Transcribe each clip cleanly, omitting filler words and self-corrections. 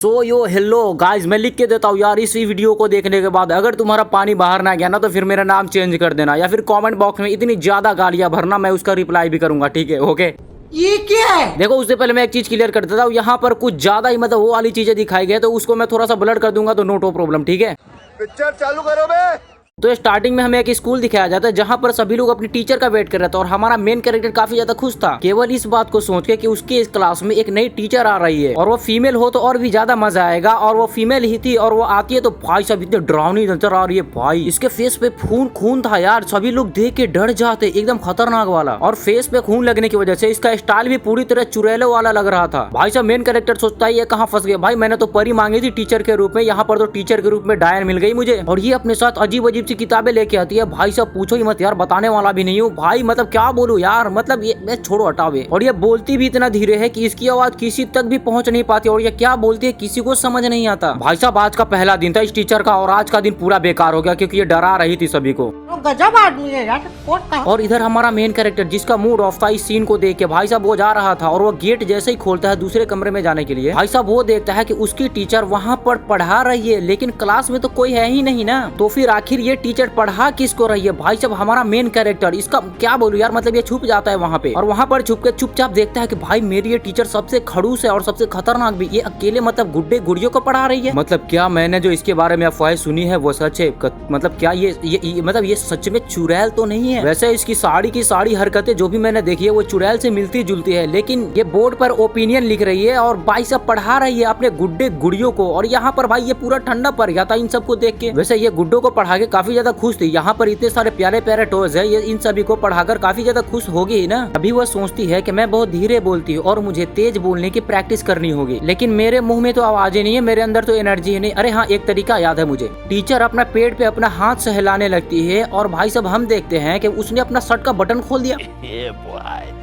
सो यो hello guys, मैं लिख के देता हूँ यार इस वीडियो को देखने के बाद अगर तुम्हारा पानी बाहर ना गया ना तो फिर मेरा नाम चेंज कर देना या फिर कमेंट बॉक्स में इतनी ज्यादा गालियां भरना, मैं उसका रिप्लाई भी करूंगा। ठीक है, ओके। ये क्या है? देखो, उससे पहले मैं एक चीज क्लियर कर देता हूँ। यहाँ पर कुछ ज्यादा ही मतलब वो वाली चीजें दिखाई गई तो उसको मैं थोड़ा सा ब्लर कर दूंगा तो नो प्रॉब्लम। ठीक है, पिक्चर चालू करो बे। तो स्टार्टिंग में हमें एक स्कूल दिखाया जाता है जहाँ पर सभी लोग अपनी टीचर का वेट कर रहे थे और हमारा मेन कैरेक्टर काफी ज्यादा खुश था केवल इस बात को सोच के कि उसके इस क्लास में एक नई टीचर आ रही है और वो फीमेल हो तो और भी ज्यादा मजा आएगा। और वो फीमेल ही थी और वो आती है तो भाई साहब इतने डरावनी नजर आ रही है। भाई इसके फेस पे खून था यार, सभी लोग देख के डर जाते, एकदम खतरनाक वाला। और फेस पे खून लगने की वजह से इसका स्टाइल भी पूरी तरह चुड़ैलों वाला लग रहा था। भाई साहब मेन कैरेक्टर सोचता है ये कहाँ फंस गया। भाई मैंने तो परी मांगी थी टीचर के रूप में, यहाँ पर तो टीचर के रूप में डायन मिल गई मुझे और ये अपने साथ अजीब अजीब सी किताबें लेके आती है। भाई साहब पूछो ही मत यार, बताने वाला भी नहीं हूँ भाई। मतलब क्या बोलूं यार, मतलब ये मैं छोड़ो हटावे। और ये बोलती भी इतना धीरे है कि इसकी आवाज किसी तक भी पहुंच नहीं पाती और ये क्या बोलती है किसी को समझ नहीं आता। भाई साहब आज का पहला दिन था इस टीचर का और आज का दिन पूरा बेकार हो गया क्योंकि ये डरा रही थी सभी को। गजब आदमी है यार, कोट का। और इधर हमारा मेन कैरेक्टर जिसका मूड ऑफ था इस सीन को देख के, भाई साहब वो जा रहा था और वो गेट जैसे ही खोलता है दूसरे कमरे में जाने के लिए, भाई साहब वो देखता है कि उसकी टीचर वहाँ पर पढ़ा रही है लेकिन क्लास में तो कोई है ही नहीं ना। तो फिर आखिर ये टीचर पढ़ा किसको रही है? भाई साहब हमारा मेन कैरेक्टर, इसका क्या बोलूं यार, मतलब ये छुप जाता है वहाँ पे और वहाँ पर छुप के चुपचाप देखता है कि भाई मेरी ये टीचर सबसे खड़ूस है और सबसे खतरनाक भी, ये अकेले मतलब गुड्डे गुड़ियों को पढ़ा रही है। मतलब क्या मैंने जो इसके बारे में अफवाहें सुनी है वो सच है? मतलब क्या ये मतलब ये सच में चुड़ैल तो नहीं है? वैसे इसकी सारी हरकतें जो भी मैंने देखी है वो चुड़ैल से मिलती जुलती है, लेकिन ये बोर्ड पर ओपिनियन लिख रही है और भाई साहब पढ़ा रही है अपने गुड्डे गुड़ियों को। और यहाँ पर भाई ये पूरा ठंडा पड़ गया था इन सबको देख के। वैसे ये गुड्डों को पढ़ा के काफी ज्यादा खुश थी। यहाँ पर इतने सारे प्यारे प्यारे टॉयज है, ये इन सभी को पढ़ाकर काफी ज्यादा खुश होगी ही ना। अभी वो सोचती है कि मैं बहुत धीरे बोलती हूँ और मुझे तेज बोलने की प्रैक्टिस करनी होगी, लेकिन मेरे मुंह में तो आवाजें नहीं है, मेरे अंदर तो एनर्जी है नहीं। अरे हाँ, एक तरीका याद है मुझे। टीचर अपना पेट पे अपना हाथ सहलाने लगती है और भाई साहब हम देखते हैं कि उसने अपना शर्ट का बटन खोल दिया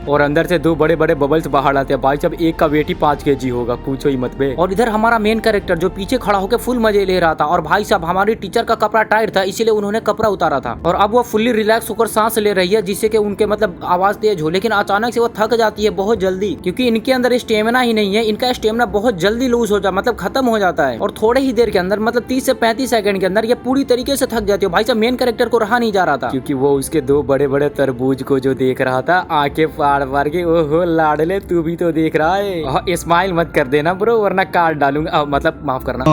और अंदर से दो बड़े बड़े बबल्स बाहर आते हैं। भाई साहब एक का वेट ही 5 kg होगा, पूछो ही मत बे। और इधर हमारा मेन कैरेक्टर जो पीछे खड़ा होकर फुल मजे ले रहा था और भाई साहब हमारी टीचर का कपड़ा टाइट था इसीलिए उन्होंने कपड़ा उतारा था और अब वो फुल्ली रिलैक्स होकर सांस ले रही है जिससे कि उनके मतलब आवाज तेज हो। लेकिन अचानक से वो थक जाती है बहुत जल्दी क्योंकि इनके अंदर स्टेमिना ही नहीं है। इनका स्टेमिना बहुत जल्दी लूज हो जाता, मतलब खत्म हो जाता है और थोड़े ही देर के अंदर मतलब 30 से 35 सेकंड के अंदर ये पूरी तरीके से थक जाती है। भाई साहब मेन कैरेक्टर को रहा नहीं जा रहा था क्योंकि वो उसके दो बड़े बड़े तरबूज को जो देख रहा था आंखें फाड़ फाड़ के। ओहो लाडले तू भी तो देख रहा है, स्माइल मत कर देना ब्रो वरना काट डालूंगा, मतलब माफ करना।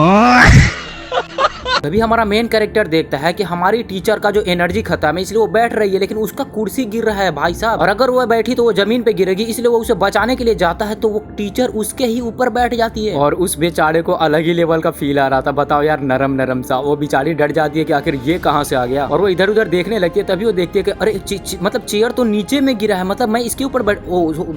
तभी हमारा मेन कैरेक्टर देखता है कि हमारी टीचर का जो एनर्जी खत्म है इसलिए वो बैठ रही है लेकिन उसका कुर्सी गिर रहा है भाई साहब, और अगर वो बैठी तो वो जमीन पे गिरेगी इसलिए वो उसे बचाने के लिए जाता है तो वो टीचर उसके ही ऊपर बैठ जाती है और उस बेचारे को अलग ही लेवल का फील आ रहा था। बताओ यार, नरम नरम सा। वो बेचारी डर जाती है कि आखिर ये कहाँ से आ गया और वो इधर उधर देखने लगती है। तभी वो देखती है कि अरे मतलब चेयर तो नीचे में गिरा है, मतलब मैं इसके ऊपर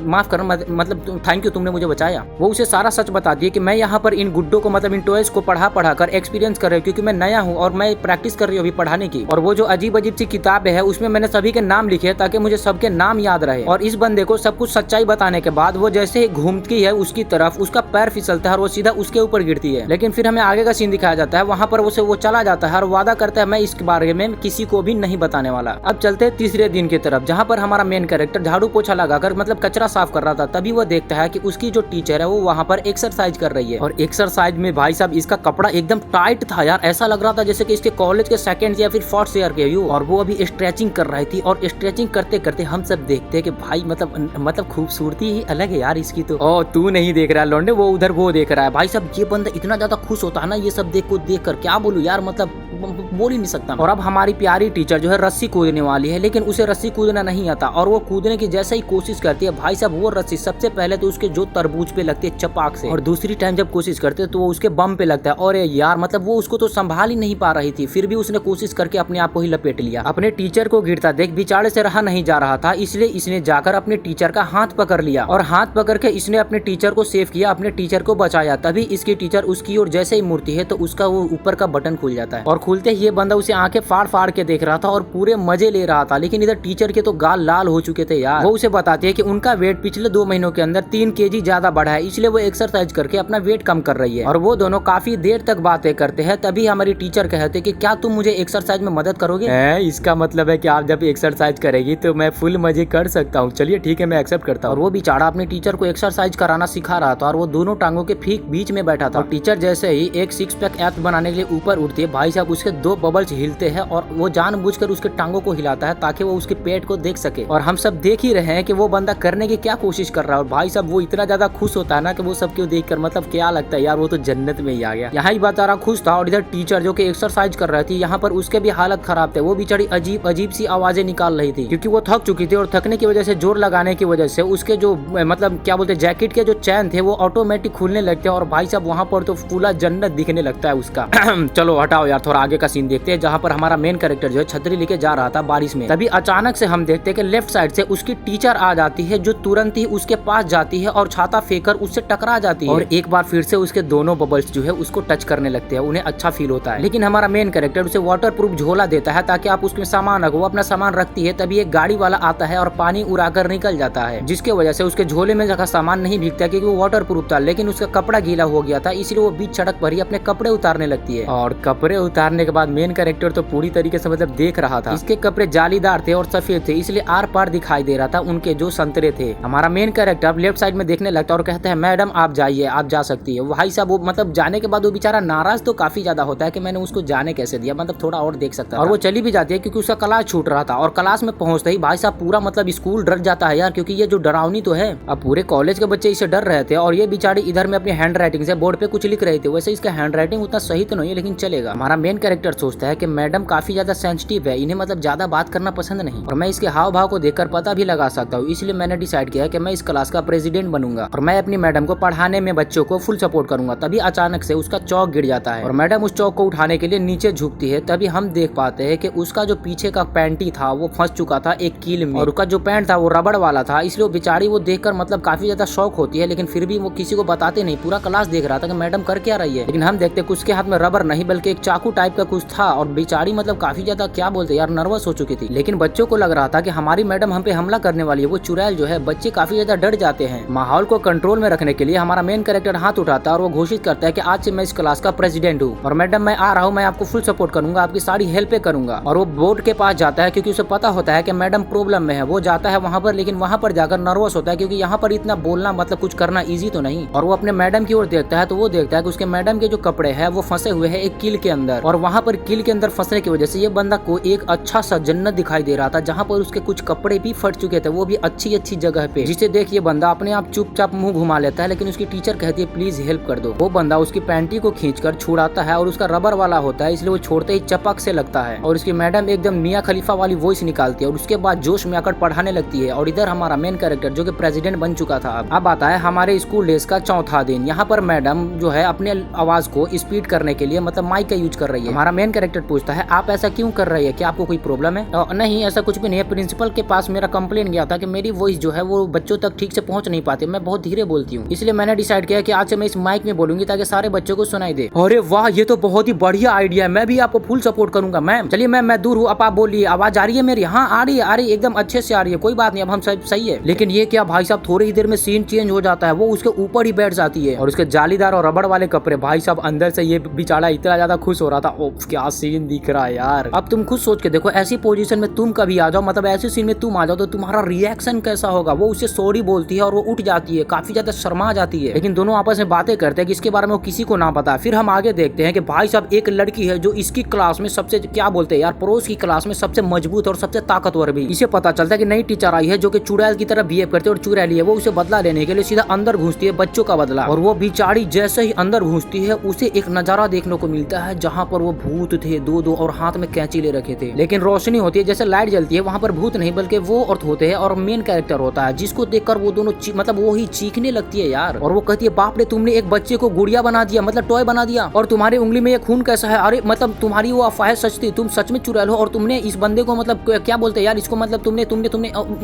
माफ करना, मतलब थैंक यू तुमने मुझे बचाया। वो उसे सारा सच बताती है कि मैं यहाँ पर इन गुड्डों को मतलब इन टॉयज को पढ़ा कर एक्सपीरियंस कर रही हूँ क्योंकि मैं नया हूँ और मैं प्रैक्टिस कर रही हूँ अभी पढ़ाने की। और वो जो अजीब अजीब सी किताबें है उसमें मैंने सभी के नाम लिखे ताकि मुझे सबके नाम याद रहे। और इस बंदे को सब कुछ सच्चाई बताने के बाद वो जैसे ही घूमती है उसकी तरफ, उसका पैर फिसलता है और वो सीधा उसके ऊपर गिरती है। लेकिन फिर हमें आगे का सीन दिखाया जाता है, वहाँ पर वो चला जाता है और वादा करता है मैं इसके बारे में किसी को भी नहीं बताने वाला। अब चलते हैं तीसरे दिन की तरफ जहाँ पर हमारा मेन कैरेक्टर झाड़ू पोछा लगाकर मतलब कचरा साफ कर रहा था। तभी वो देखता है कि उसकी जो टीचर है वो वहाँ पर एक्सरसाइज कर रही है और एक्सरसाइज में भाई साहब इसका कपड़ा एकदम टाइट था यार, ऐसा लग रहा था जैसे कि इसके कॉलेज के सेकंड या फिर फोर्थ ईयर के व्यू। और वो अभी स्ट्रेचिंग कर रही थी और स्ट्रेचिंग करते करते हम सब देखते हैं कि भाई मतलब खूबसूरती ही अलग है यार इसकी तो। ओ तू नहीं देख रहा है लौंडे, वो उधर वो देख रहा है। भाई साहब ये बंदा इतना ज्यादा खुश होता है ना ये सब देख कर, क्या बोलूं यार, मतलब बोल ही नहीं सकता। और अब हमारी प्यारी टीचर जो है रस्सी कूदने वाली है लेकिन उसे रस्सी कूदना नहीं आता और वो कूदने की जैसे ही कोशिश करती है भाई साहब वो रस्सी सबसे पहले तो उसके जो तरबूज पे लगती है चपाक से और दूसरी टाइम जब कोशिश करते तो वो उसके बम पे लगता है। और यार मतलब वो उसको तो संभाल ही नहीं पा रही थी, फिर भी उसने कोशिश करके अपने आप को ही लपेट लिया। अपने टीचर को गिरता देख बेचारे से रहा नहीं जा रहा था इसलिए इसने जाकर अपने टीचर का हाथ पकड़ लिया और हाथ पकड़ के इसने अपने टीचर को सेव किया, अपने टीचर को बचाया। तभी इसकी टीचर उसकी ओर जैसे ही मुड़ती है तो उसका वो ऊपर का बटन खुल जाता है और खुलते ही ये बंदा उसे आंखें फाड़ फाड़ के देख रहा था और पूरे मजे ले रहा था। लेकिन इधर टीचर के तो गाल लाल हो चुके थे यार। वो उसे बताते हैं कि उनका वेट पिछले 2 महीनों के अंदर 3 kg ज्यादा बढ़ा है, इसलिए वो एक्सरसाइज करके अपना वेट कम कर रही है। और वो दोनों काफी देर तक बातें करते हैं। तभी हमारी टीचर कहते कि क्या तुम मुझे एक्सरसाइज में मदद करोगे? इसका मतलब है कि आप जब एक्सरसाइज करेगी तो मैं फुल मजे कर सकता हूँ। चलिए ठीक है, मैं एक्सेप्ट करता हूँ। और वो बेचारा अपने टीचर को एक्सरसाइज कराना सिखा रहा था और वो दोनों टांगों के ठीक बीच में बैठा था। और टीचर जैसे ही एक 6 पैक एप्स बनाने के लिए ऊपर उठती है, भाई साहब उसके 2 बबल्स हिलते हैं और वो जानबूझकर उसके टांगों को हिलाता है ताकि वो उसके पेट को देख सके। और हम सब देख ही रहे हैं कि वो बंदा करने की क्या कोशिश कर रहा है। और भाई साहब वो इतना ज्यादा खुश होता है ना कि वो सब क्यों देखकर मतलब क्या लगता है यार, वो तो जन्नत में ही आ गया। यहाँ ही बेचारा खुश था। और इधर टीचर जो कि एक्सरसाइज कर रही थी, यहाँ पर उसके भी हालत खराब थे। वो बेचारी अजीब अजीब सी आवाजें निकाल रही थी क्योंकि वो थक चुकी थी और थकने की वजह से, जोर लगाने की वजह से उसके जो मतलब क्या बोलते जैकेट के जो चैन थे वो ऑटोमेटिक खुलने लगते हैं। और भाई साहब वहाँ पर तो पूरा जन्नत दिखने लगता है उसका। चलो हटाओ यार, थोड़ा आगे का सीन देखते हैं जहाँ पर हमारा मेन कैरेक्टर जो है छतरी लेके जा रहा था बारिश में। तभी अचानक से हम देखते हैं कि लेफ्ट साइड से उसकी टीचर आ जाती है, जो तुरंत ही उसके पास जाती है और छाता फेंककर उससे टकरा जाती है। और एक बार फिर से उसके दोनों बबल्स जो है उसको टच करने लगते हैं। उन्हें अच्छा फील होता है। लेकिन हमारा मेन कैरेक्टर उसे वाटर प्रूफ झोला देता है ताकि आप उसमें सामान रखो। वो अपना सामान रखती है, तभी एक गाड़ी वाला आता है और पानी उड़ाकर निकल जाता है, जिसके वजह से उसके झोले में जगह सामान नहीं भीगता क्योंकि वो वाटर प्रूफ था। लेकिन उसका कपड़ा गीला हो गया था, इसलिए वो बीच सड़क पर ही अपने कपड़े उतारने लगती है। और कपड़े उतारने के बाद मेन कैरेक्टर तो पूरी तरीके से मतलब देख रहा था। इसके कपड़े जालीदार थे और सफेद थे, इसलिए आर पार दिखाई दे रहा था उनके जो संतरे थे। हमारा मेन कैरेक्टर लेफ्ट साइड में देखने लगता है और कहता है मैडम आप जाइए, आप जा सकती है। भाई साहब वो मतलब जाने के बाद वो बेचारा नाराज तो काफी ज्यादा होता है कि मैंने उसको जाने कैसे दिया, मतलब थोड़ा और देख सकता है। और वो चली भी जाती है क्योंकि उसका क्लास छूट रहा था। और क्लास में पहुंचते ही भाई साहब पूरा मतलब स्कूल डर जाता है यार, क्योंकि ये जो डरावनी तो है। अब पूरे कॉलेज के बच्चे इसे डर रहे थे और ये बेचारी इधर में अपनी हैंड राइटिंग से बोर्ड पे कुछ लिख रहे थे। वैसे इसका हैंड राइटिंग उतना सही तो नहीं है लेकिन चलेगा। हमारा मेन कैरेक्टर सोचता है कि मैडम काफी ज्यादा सेंसिटिव है, इन्हें मतलब ज्यादा बात करना पसंद नहीं और मैं इसके हाव भाव को देखकर पता भी लगा सकता हूँ। इसलिए मैंने डिसाइड किया कि मैं इस क्लास का प्रेसिडेंट बनूंगा और मैं अपनी मैडम को पढ़ाने में बच्चों को फुल सपोर्ट करूंगा। तभी अचानक से उसका चौक गिर जाता है और मैडम उस चौक को उठाने के लिए नीचे झुकती है। तभी हम देख पाते हैं कि उसका जो पीछे का पैंटी था वो फंस चुका था एक कील में और उसका जो पैंट था वो रबड़ वाला था। इसलिए वो बेचारी वो देखकर मतलब काफी ज्यादा शौक होती है, लेकिन फिर भी वो किसी को बताते नहीं। पूरा क्लास देख रहा था कि मैडम कर क्या रही है, लेकिन हम देखते कि उसके हाथ में रबर नहीं बल्कि एक चाकू टाइप का कुछ था और बेचारी मतलब काफी ज्यादा क्या बोलते यार नर्वस हो चुकी थी। लेकिन बच्चों को लग रहा था कि हमारी मैडम हम पे हमला करने वाली है। वो चुड़ैल जो है, बच्चे काफी ज्यादा डर जाते हैं। माहौल को कंट्रोल में रखने के लिए हमारा मेन कैरेक्टर हाथ उठाता है और वो घोषित करता है कि आज से मैं इस क्लास का प्रेसिडेंट हूँ और मैडम मैं आ रहा हूँ, मैं आपको फुल सपोर्ट करूंगा, आपकी सारी हेल्प करूंगा। और वो बोर्ड के पास जाता है क्योंकि उसे पता होता है कि मैडम प्रॉब्लम में है। वो जाता है वहाँ पर, लेकिन वहाँ पर जाकर नर्वस होता है क्योंकि यहाँ पर इतना बोलना मतलब कुछ करना इजी तो नहीं। और वो अपने मैडम की ओर देखता है तो वो देखता है कि उसके मैडम के जो कपड़े हैं वो फंसे हुए हैं एक कील के अंदर। और वहाँ पर कील के अंदर फंसने की वजह से ये बंदा को एक अच्छा सा जन्नत दिखाई दे रहा था जहाँ पर उसके कुछ कपड़े भी फट चुके थे, वो भी अच्छी अच्छी जगह पे, जिसे देख ये बंदा अपने आप चुपचाप मुंह घुमा लेता है। लेकिन उसकी टीचर कहती है प्लीज हेल्प कर दो। वो बंदा उसकी पैंटी को खींचकर छुड़ाता है और उसका रबर वाला होता है, इसलिए वो छोड़ते ही चपक से लगता है और उसकी मैडम एकदम मियां खलीफा वाली वॉइस निकालती है और उसके बाद जोश में आकर पढ़ाने लगती है। और इधर हमारा मेन कैरेक्टर जो कि प्रेसिडेंट बन चुका था अब आता है हमारे स्कूल डेज का चौथा दिन। यहाँ पर मैडम जो है अपने आवाज को स्पीड करने के लिए मतलब माइक का यूज कर रही है। हमारा मेन कैरेक्टर पूछता है आप ऐसा क्यों कर रही है, क्या आपको कोई प्रॉब्लम है? नहीं ऐसा कुछ भी नहीं है, प्रिंसिपल के पास मेरा कंप्लेन गया था कि मेरी वॉइस जो है वो बच्चों तक ठीक से पहुंच नहीं पाती, मैं बहुत धीरे बोलती हूँ, इसलिए मैंने डिसाइड किया कि आज से मैं इस माइक में बोलूंगी ताकि सारे बच्चों को सुनाई दे। अरे वाह, ये तो बहुत ही बढ़िया आइडिया है, मैं भी आपको फुल सपोर्ट करूंगा मैम। चलिए मैम मैं दूर हूँ, अब आप बोलिए, आवाज आ रही है मेरी? हाँ आ रही है एकदम अच्छे से आ रही है, कोई बात नहीं, अब हम सब सही है। लेकिन ये क्या भाई साहब, थोड़ी ही देर में सीन चेंज हो जाता है, वो उसके ऊपर ही बैठ जाती है और उसके जालीदार और रबड़ वाले कपड़े। भाई साहब अंदर से ये बेचारा इतना ज्यादा खुश हो रहा था, ओह क्या सीन दिख रहा है यार। अब तुम खुद सोच के देखो, ऐसी पोजीशन में तुम कभी आ जाओ, मतलब ऐसे सीन में तुम आ जाओ तो तुम्हारा रिएक्शन कैसा होगा। वो उसे सॉरी बोलती है और वो उठ जाती है, काफी ज्यादा शर्मा जाती है, लेकिन दोनों आपस में बातें करते हैं कि इसके बारे में वो किसी को ना पता। फिर हम आगे देखते हैं कि भाई साहब एक लड़की है जो इसकी क्लास में सबसे क्या बोलते हैं यार, पड़ोस की क्लास में सबसे मजबूत और सबसे ताकतवर भी। इसे पता चलता है कि नई टीचर आई है जो कि चुड़ैल की तरह बिहेव करती है और चुड़ैली है। वो उसे बदला लेने के लिए सीधा अंदर घुसती है, बच्चों का बदला। और वो बेचारी जैसे ही अंदर घुसती है उसे एक नजारा देखने को मिलता है जहाँ पर वो भूत थे दो और हाथ में कैंची ले रखे थे। लेकिन रोशनी होती है, जैसे लाइट जलती है, वहाँ पर भूत नहीं बल्कि वो औरत होते हैं और मेन कैरेक्टर होता है, जिसको देखकर वो दोनों मतलब वो ही चीखने लगती है यार। और वो कहती है बाप रे, तुमने एक बच्चे को गुड़िया बना दिया, मतलब टॉय बना दिया, और तुम्हारी उंगली में ये खून कैसा है? अरे मतलब तुम्हारी वो अफवाह सच थी, तुम सच में चुड़ैल हो और तुमने इस बंदे को मतलब क्या बोलते हैं यार इसको, मतलब तुमने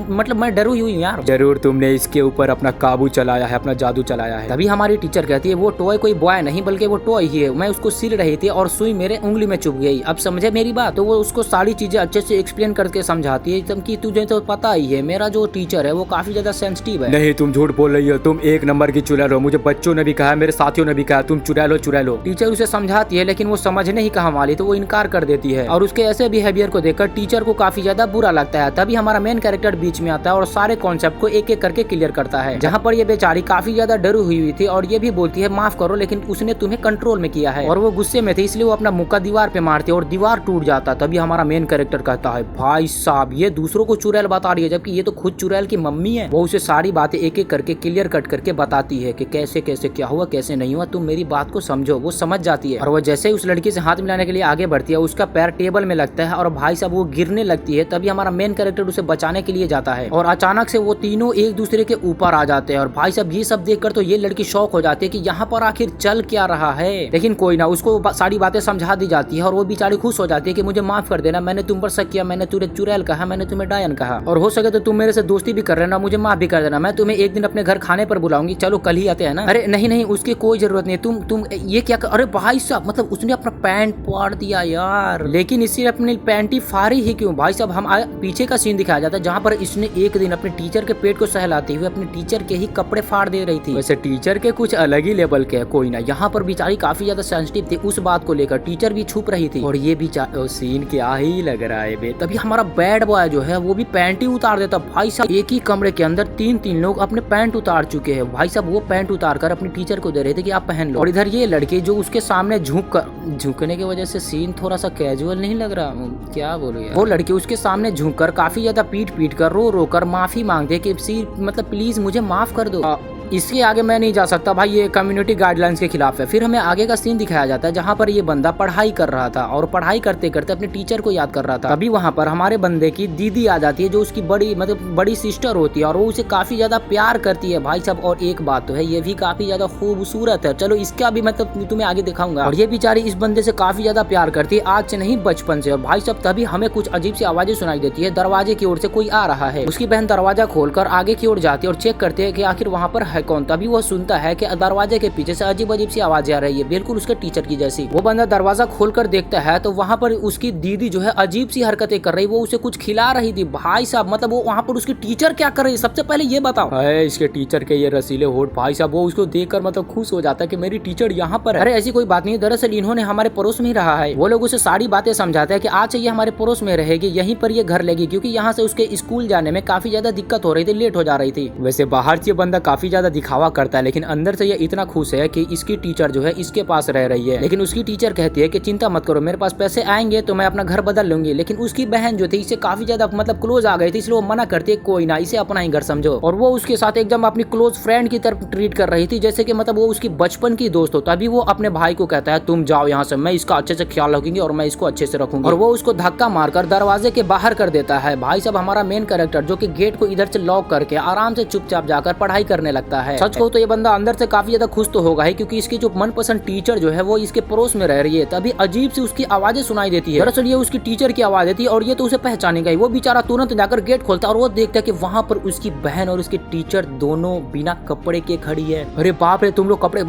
मतलब मैं डरू हुई यार। जरूर तुमने इसके ऊपर अपना काबू चलाया है, अपना जादू चलाया है। तभी हमारी टीचर कहती है वो टॉय कोई बॉय नहीं बल्कि वो टॉय ही है, मैं उसको सिल रही थी और सुई मेरे मेरे उंगली में चुभ गई। अब समझे मेरी बात। तो वो उसको सारी चीजें अच्छे से एक्सप्लेन करके समझाती है कि तुझे तो पता ही है मेरा जो टीचर है वो काफी ज्यादा सेंसिटिव है। नहीं, तुम झूठ बोल रही हो, तुम एक नंबर की चुड़ैल हो। मुझे बच्चों ने भी कहा, मेरे साथियों ने भी कहा तुम चुड़ैल हो, चुड़ैल हो। टीचर उसे समझाती है लेकिन वो समझने ही कहाँ वाली, तो वो इनकार कर देती है और उसके ऐसे बिहेवियर को देखकर टीचर को काफी ज्यादा बुरा लगता है। तभी हमारा मेन कैरेक्टर बीच में आता है और सारे कॉन्सेप्ट को एक एक करके क्लियर करता है। जहाँ पर ये बेचारी काफी ज्यादा डरी हुई थी और ये भी बोलती है माफ करो लेकिन उसने तुम्हें कंट्रोल में किया है, और वो गुस्से में थे इसलिए वो अपना मुक्का दीवार पे मारती है और दीवार टूट जाता। तभी हमारा मेन कैरेक्टर कहता है भाई साहब ये दूसरों को चुड़ैल बता रही है जबकि ये तो खुद चुड़ैल की मम्मी है। वो उसे सारी बातें एक एक करके क्लियर कट करके बताती है कि कैसे कैसे क्या हुआ कैसे नहीं हुआ, तुम मेरी बात को समझो। वो समझ जाती है और वो जैसे ही उस लड़की से हाथ मिलाने के लिए आगे बढ़ती है उसका पैर टेबल में लगता है और भाई साहब वो गिरने लगती है। तभी हमारा मेन कैरेक्टर उसे बचाने के लिए जाता है और अचानक से वो तीनों एक दूसरे के ऊपर आ जाते हैं। और भाई साहब ये सब देखकर तो ये लड़की शॉक हो जाती है कि यहाँ पर आखिर चल क्या रहा है। लेकिन कोई ना, उसको सारी बातें समझा दी जाती है और वो बेचारी खुश हो जाती है कि मुझे माफ कर देना, मैंने तुम पर शक किया, मैंने तुझे चुड़ैल कहा, मैंने तुम्हें डायन कहा, और हो सके तो तुम मेरे से दोस्ती भी कर लेना, मुझे माफ भी कर देना, मैं तुम्हें एक दिन अपने घर खाने पर बुलाऊंगी, चलो कल ही आते हैं ना। अरे नहीं नहीं उसकी कोई जरूरत नहीं, तुम ये क्या कर... अरे भाई साहब मतलब उसने अपना पैंट फाड़ दिया यार। लेकिन इसी अपनी पैंट ही फाड़ी ही क्यों? भाई साहब हम पीछे का सीन दिखाया जाता है जहाँ पर इसने एक दिन अपने टीचर के पेट को सहलाते हुए अपने टीचर के ही कपड़े फाड़ दे रही थी। वैसे टीचर के कुछ अलग ही लेवल के है, कोई ना। यहाँ पर बेचारी काफी ज्यादा सेंसिटिव थी उस बात को लेकर, टीचर भी छुप रही थी और ये सीन क्या ही लग रहा है बे। तभी हमारा बैड बॉय जो है वो भी पैंट ही उतार देता। भाई साहब एक ही कमरे के अंदर तीन लोग अपने पैंट उतार चुके हैं। भाई साहब वो पैंट उतार कर अपनी टीचर को दे रहे थे कि आप पहन लो, और इधर ये लड़के जो उसके सामने झुकने की वजह से सीन थोड़ा सा कैजुअल नहीं लग रहा, क्या बोलूं यार। वो लड़के उसके सामने झुककर काफी ज्यादा पीट कर रो कर माफी मांगते कि मतलब प्लीज मुझे माफ कर दो। इसके आगे मैं नहीं जा सकता भाई, ये कम्युनिटी गाइडलाइंस के खिलाफ है। फिर हमें आगे का सीन दिखाया जाता है जहाँ पर ये बंदा पढ़ाई कर रहा था और पढ़ाई करते करते अपने टीचर को याद कर रहा था। अभी वहाँ पर हमारे बंदे की दीदी आ जाती है जो उसकी बड़ी सिस्टर होती है और वो उसे काफी ज्यादा प्यार करती है भाई साहब। और एक बात तो है ये भी काफी ज्यादा खूबसूरत है, चलो इसका भी मतलब तुम्हें आगे दिखाऊंगा। और ये बेचारी इस बंदे से काफी ज्यादा प्यार करती है, आज से नहीं बचपन से। और भाई साहब तभी हमें कुछ अजीब सी आवाजें सुनाई देती है, दरवाजे की ओर से कोई आ रहा है। उसकी बहन दरवाजा खोलकर आगे की ओर जाती है और चेक करते है कि आखिर वहाँ पर है कौन। तभी वो सुनता है कि दरवाजे के पीछे से अजीब सी आवाजें आ रही है, बिल्कुल उसके टीचर की जैसी। वो बंदा दरवाजा खोलकर देखता है तो वहाँ पर उसकी दीदी जो है अजीब सी हरकतें कर रही, वो उसे कुछ खिला रही थी। भाई साहब मतलब वो वहाँ पर उसकी टीचर क्या कर रही है, सबसे पहले ये बताओ। इसके टीचर के ये रसीले होठ, भाई साहब वो उसको देखकर मतलब खुश हो जाता है कि मेरी टीचर यहाँ पर है। अरे ऐसी कोई बात नहीं, दरअसल इन्होंने हमारे पड़ोस में ही रहा है। वो लोग उसे सारी बातें समझाते हैं कि आज से ये हमारे पड़ोस में रहेगी, यहीं पर ये घर लेगी, क्योंकि यहाँ से उसके स्कूल जाने में काफी ज्यादा दिक्कत हो रही थी, लेट हो जा रही थी। वैसे बाहर से बंदा काफी ज्यादा दिखावा करता है लेकिन अंदर से ये इतना खुश है कि इसकी टीचर जो है इसके पास रह रही है। लेकिन उसकी टीचर कहती है कि चिंता मत करो, मेरे पास पैसे आएंगे तो मैं अपना घर बदल लूंगी। लेकिन उसकी बहन जो थी इससे काफी ज्यादा मतलब क्लोज आ गई थी, इसलिए वो मना करती है कोई ना, इसे अपना ही घर समझो। और वो उसके साथ एकदम अपनी क्लोज फ्रेंड की तरफ ट्रीट कर रही थी, जैसे कि मतलब वो उसकी बचपन की दोस्त हो। तभी वो अपने भाई को कहता है तुम जाओ यहाँ से, मैं इसका अच्छे से ख्याल रखूंगी और मैं इसको अच्छे से रखूंगी। और वो उसको धक्का मारकर दरवाजे के बाहर कर देता है। भाई साहब हमारा मेन कैरेक्टर जो कि गेट को इधर से लॉक करके आराम से चुपचाप जाकर पढ़ाई करने लगता है। सच कहूं तो ये बंदा अंदर से काफी ज्यादा खुश तो होगा ही, क्योंकि इसकी जो मनपसंद टीचर जो है वो इसके पड़ोस में रह रही है। तभी अजीब सी उसकी आवाजें सुनाई देती है, दरअसल ये उसकी टीचर की आवाज देती है और ये तो उसे पहचानेगा ही। वो बेचारा तुरंत जाकर गेट खोलता है और वो देखता है कि वहाँ पर उसकी बहन और उसकी टीचर दोनों बिना कपड़े के खड़ी है। अरे बाप रे, तुम लोग कपड़े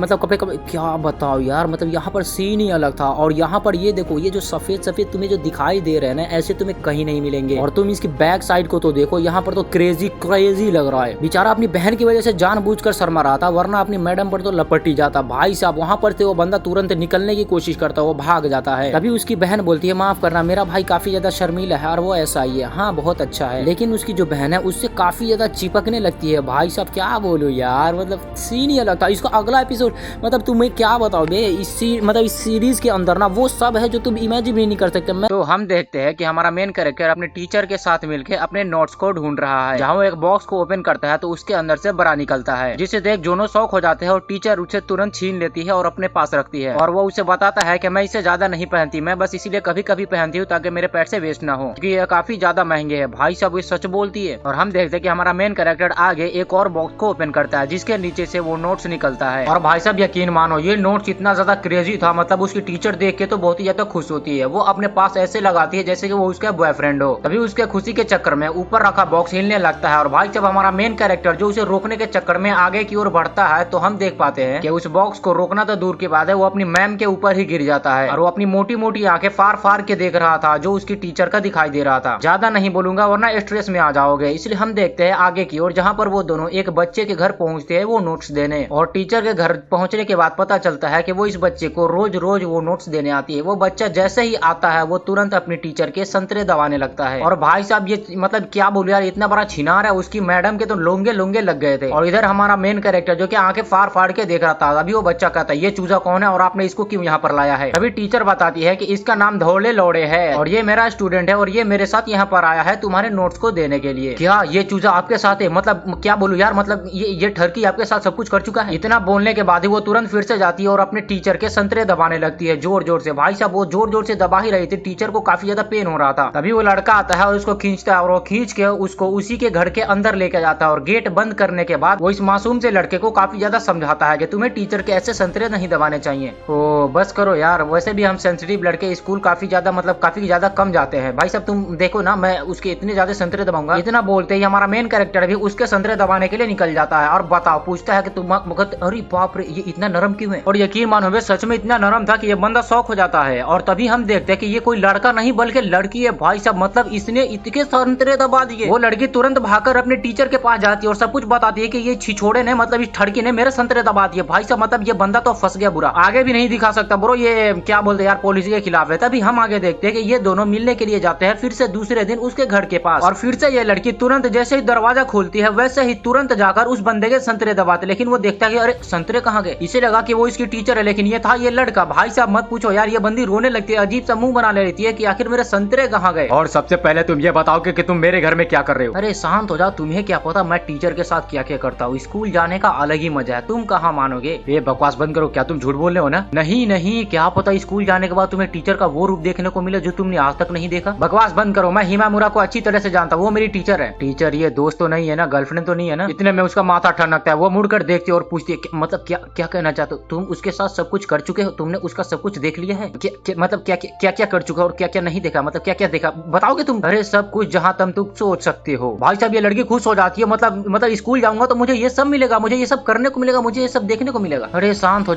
क्या बताओ यार, मतलब यहाँ पर सीन ही अलग था। और यहाँ पर ये देखो, ये जो सफेद सफेद तुम्हें जो दिखाई दे रहे हैं ना, ऐसे तुम्हें कहीं नहीं मिलेंगे। और तुम इसकी बैक साइड को तो देखो, यहाँ पर तो क्रेजी लग रहा है। बेचारा अपनी बहन की वजह से जानबूझकर शर्मा रहा था, वरना अपनी मैडम पर तो लपट ही जाता। भाई साहब वहाँ पर से वो बंदा तुरंत निकलने की कोशिश करता है, वो भाग जाता है। तभी उसकी बहन बोलती है माफ करना, मेरा भाई काफी ज्यादा शर्मीला है और वो ऐसा ही है, हाँ बहुत अच्छा है। लेकिन उसकी जो बहन है उससे काफी ज्यादा चिपकने लगती है। भाई साहब क्या बोलूं यार, मतलब सीन ही अलग था। इसका अगला एपिसोड मतलब तुम्हें क्या बताओ बे, इस सीरीज के अंदर ना वो सब है जो तुम इमेजिन भी नहीं कर सकते। तो हम देखते हैं कि हमारा मेन कैरेक्टर अपने टीचर के साथ मिलकर अपने नोट्स को ढूंढ रहा है। जहाँ वो एक बॉक्स को ओपन करता है तो उसके अंदर से बड़ा निकलता है, जिसे देख दोनों शौक हो जाते हैं और टीचर उसे तुरंत छीन लेती है और अपने पास रखती है। और वो उसे बताता है कि मैं इसे ज्यादा नहीं पहनती, मैं बस इसीलिए कभी कभी पहनती हूँ ताकि मेरे पैसे वेस्ट ना हो, क्योंकि ये काफी ज्यादा महंगे है। भाई साहब ये सच बोलती है। और हम देखते हैं कि हमारा मेन कैरेक्टर आगे एक और बॉक्स को ओपन करता है जिसके नीचे से वो नोट्स निकलता है। और भाई साहब यकीन मानो ये नोट्स इतना ज्यादा क्रेजी था, मतलब उसकी टीचर देख के तो बहुत ही ज्यादा खुश होती है। वो अपने पास ऐसे लगाती है जैसे कि वो उसका बॉयफ्रेंड हो। तभी उसके खुशी के चक्कर में ऊपर रखा बॉक्स हिलने लगता है और भाई साहब हमारा मेन कैरेक्टर जो उसे रोकने के चक्कर में आगे की ओर बढ़ता है तो हम देख पाते हैं कि उस बॉक्स को रोकना तो दूर की बात है, वो अपनी मैम के ऊपर ही गिर जाता है और वो अपनी मोटी मोटी आंखें फार फार के देख रहा था जो उसकी टीचर का दिखाई दे रहा था। ज्यादा नहीं बोलूंगा वरना स्ट्रेस में आ जाओगे, इसलिए हम देखते हैं आगे की ओर जहाँ पर वो दोनों एक बच्चे के घर पहुँचते हैं वो नोट्स देने। और टीचर के घर पहुँचने के बाद पता चलता है कि वो इस बच्चे को रोज रोज वो नोट्स देने आती है। वो बच्चा जैसे ही आता है वो तुरंत अपनी टीचर के संतरे दबाने लगता है। और भाई साहब ये मतलब क्या बोलूं यार, इतना बड़ा छिनार है, उसकी मैडम के तो लोंगे लोंगे लग गए थे। और इधर हमारा मेन कैरेक्टर जो कि आंखें फाड़ फाड़ के देख रहा था, अभी वो बच्चा कहता है ये चूजा कौन है और आपने इसको क्यों यहाँ पर लाया है। अभी टीचर बताती है कि इसका नाम धोले लौड़े है और ये मेरा स्टूडेंट है और ये मेरे साथ यहाँ पर आया है तुम्हारे नोट्स को देने के लिए। क्या ये चूजा आपके साथ है? मतलब क्या बोलूं यार, मतलब ये ठरकी आपके साथ सब कुछ कर चुका है। इतना बोलने के बाद ही वो तुरंत फिर से जाती है और अपने टीचर के संतरे दबाने लगती है जोर जोर से। भाई साहब वो जोर जोर से दबा ही रही थी, टीचर को काफी ज्यादा पेन हो रहा था। तभी वो लड़का आता है और उसको खींचता है और वो खींच के उसको उसी के घर के अंदर लेके जाता है। और गेट बंद करने के बाद वो इस मासूम से लड़के को काफी ज्यादा समझाता है कि तुम्हें टीचर के ऐसे संतरे नहीं दबाने चाहिए। ओ बस करो यार, वैसे भी हम सेंसिटिव लड़के स्कूल काफी ज्यादा कम जाते हैं। भाई साहब तुम देखो ना, मैं उसके इतने ज्यादा संतरे दबाऊंगा। इतना बोलते ही हमारा मेन कैरेक्टर भी उसके संतरे दबाने के लिए निकल जाता है। और बताओ, पूछता है कि तुम, अरे बाप रे ये इतना नरम क्यों है। और यकीन मानो सच में इतना नरम था कि ये बंदा शौक हो जाता है। और तभी हम देखते हैं कि ये कोई लड़का नहीं बल्कि लड़की है। भाई साहब मतलब इसने इतने संतरे दबा दिए। वो लड़की तुरंत भागकर अपने टीचर के पास जाती है और सब कुछ बताती है कि ये छिछोड़े ने, मतलब इस ठड़की ने मेरे संतरे दबा दिए। भाई साहब मतलब ये बंदा तो फंस गया बुरा, आगे भी नहीं दिखा सकता ब्रो, ये क्या बोलते यार पॉलिसी के खिलाफ है। तभी हम आगे देखते हैं कि ये दोनों मिलने के लिए जाते हैं फिर से दूसरे दिन उसके घर के पास। और फिर से ये लड़की तुरंत जैसे ही दरवाजा खोलती है वैसे ही तुरंत जाकर उस बंदे के संतरे दबाते। लेकिन वो देखता है कि अरे संतरे कहाँ गए। इसे लगा कि वो इसकी टीचर है, लेकिन ये था ये लड़का। भाई साहब मत पूछो यार, ये बंदी रोने लगती है, अजीब सा मुंह बना लेती है कि आखिर मेरे संतरे कहाँ गए। और सबसे पहले तुम ये बताओ कि तुम मेरे घर में क्या कर रहे हो। अरे शांत हो जाओ, तुम्हें क्या पता मैं टीचर के साथ क्या क्या करता हूँ। स्कूल जाने का अलग ही मजा है, तुम कहाँ मानोगे। ये बकवास बंद करो, क्या तुम झूठ बोल रहे हो ना। नहीं नहीं, क्या पता स्कूल जाने के बाद तुम्हें टीचर का वो रूप देखने को मिले जो तुमने आज तक नहीं देखा। बकवास बंद करो, मैं हिमामुरा को अच्छी तरह से जानता हूँ, वो मेरी टीचर है। टीचर ये दोस्त तो नहीं है ना, गर्लफ्रेंड तो नहीं है ना। इतने में उसका माथा ठनकता है, वो मुड़कर देखती है और पूछती है मतलब क्या कहना चाहते हो तुम? उसके साथ सब कुछ कर चुके हो, तुमने उसका सब कुछ देख लिया है? मतलब क्या क्या कर चुका और क्या क्या नहीं देखा, मतलब क्या क्या देखा बताओगे तुम। अरे सब कुछ जहाँ तुम सोच सकते हो। भाई साहब ये लड़की खुश हो जाती है, मतलब स्कूल जाऊंगा तो मुझे ये सब मिलेगा, मुझे ये सब करने को मिलेगा, मुझे ये सब देखने को मिलेगा। अरे शांत हो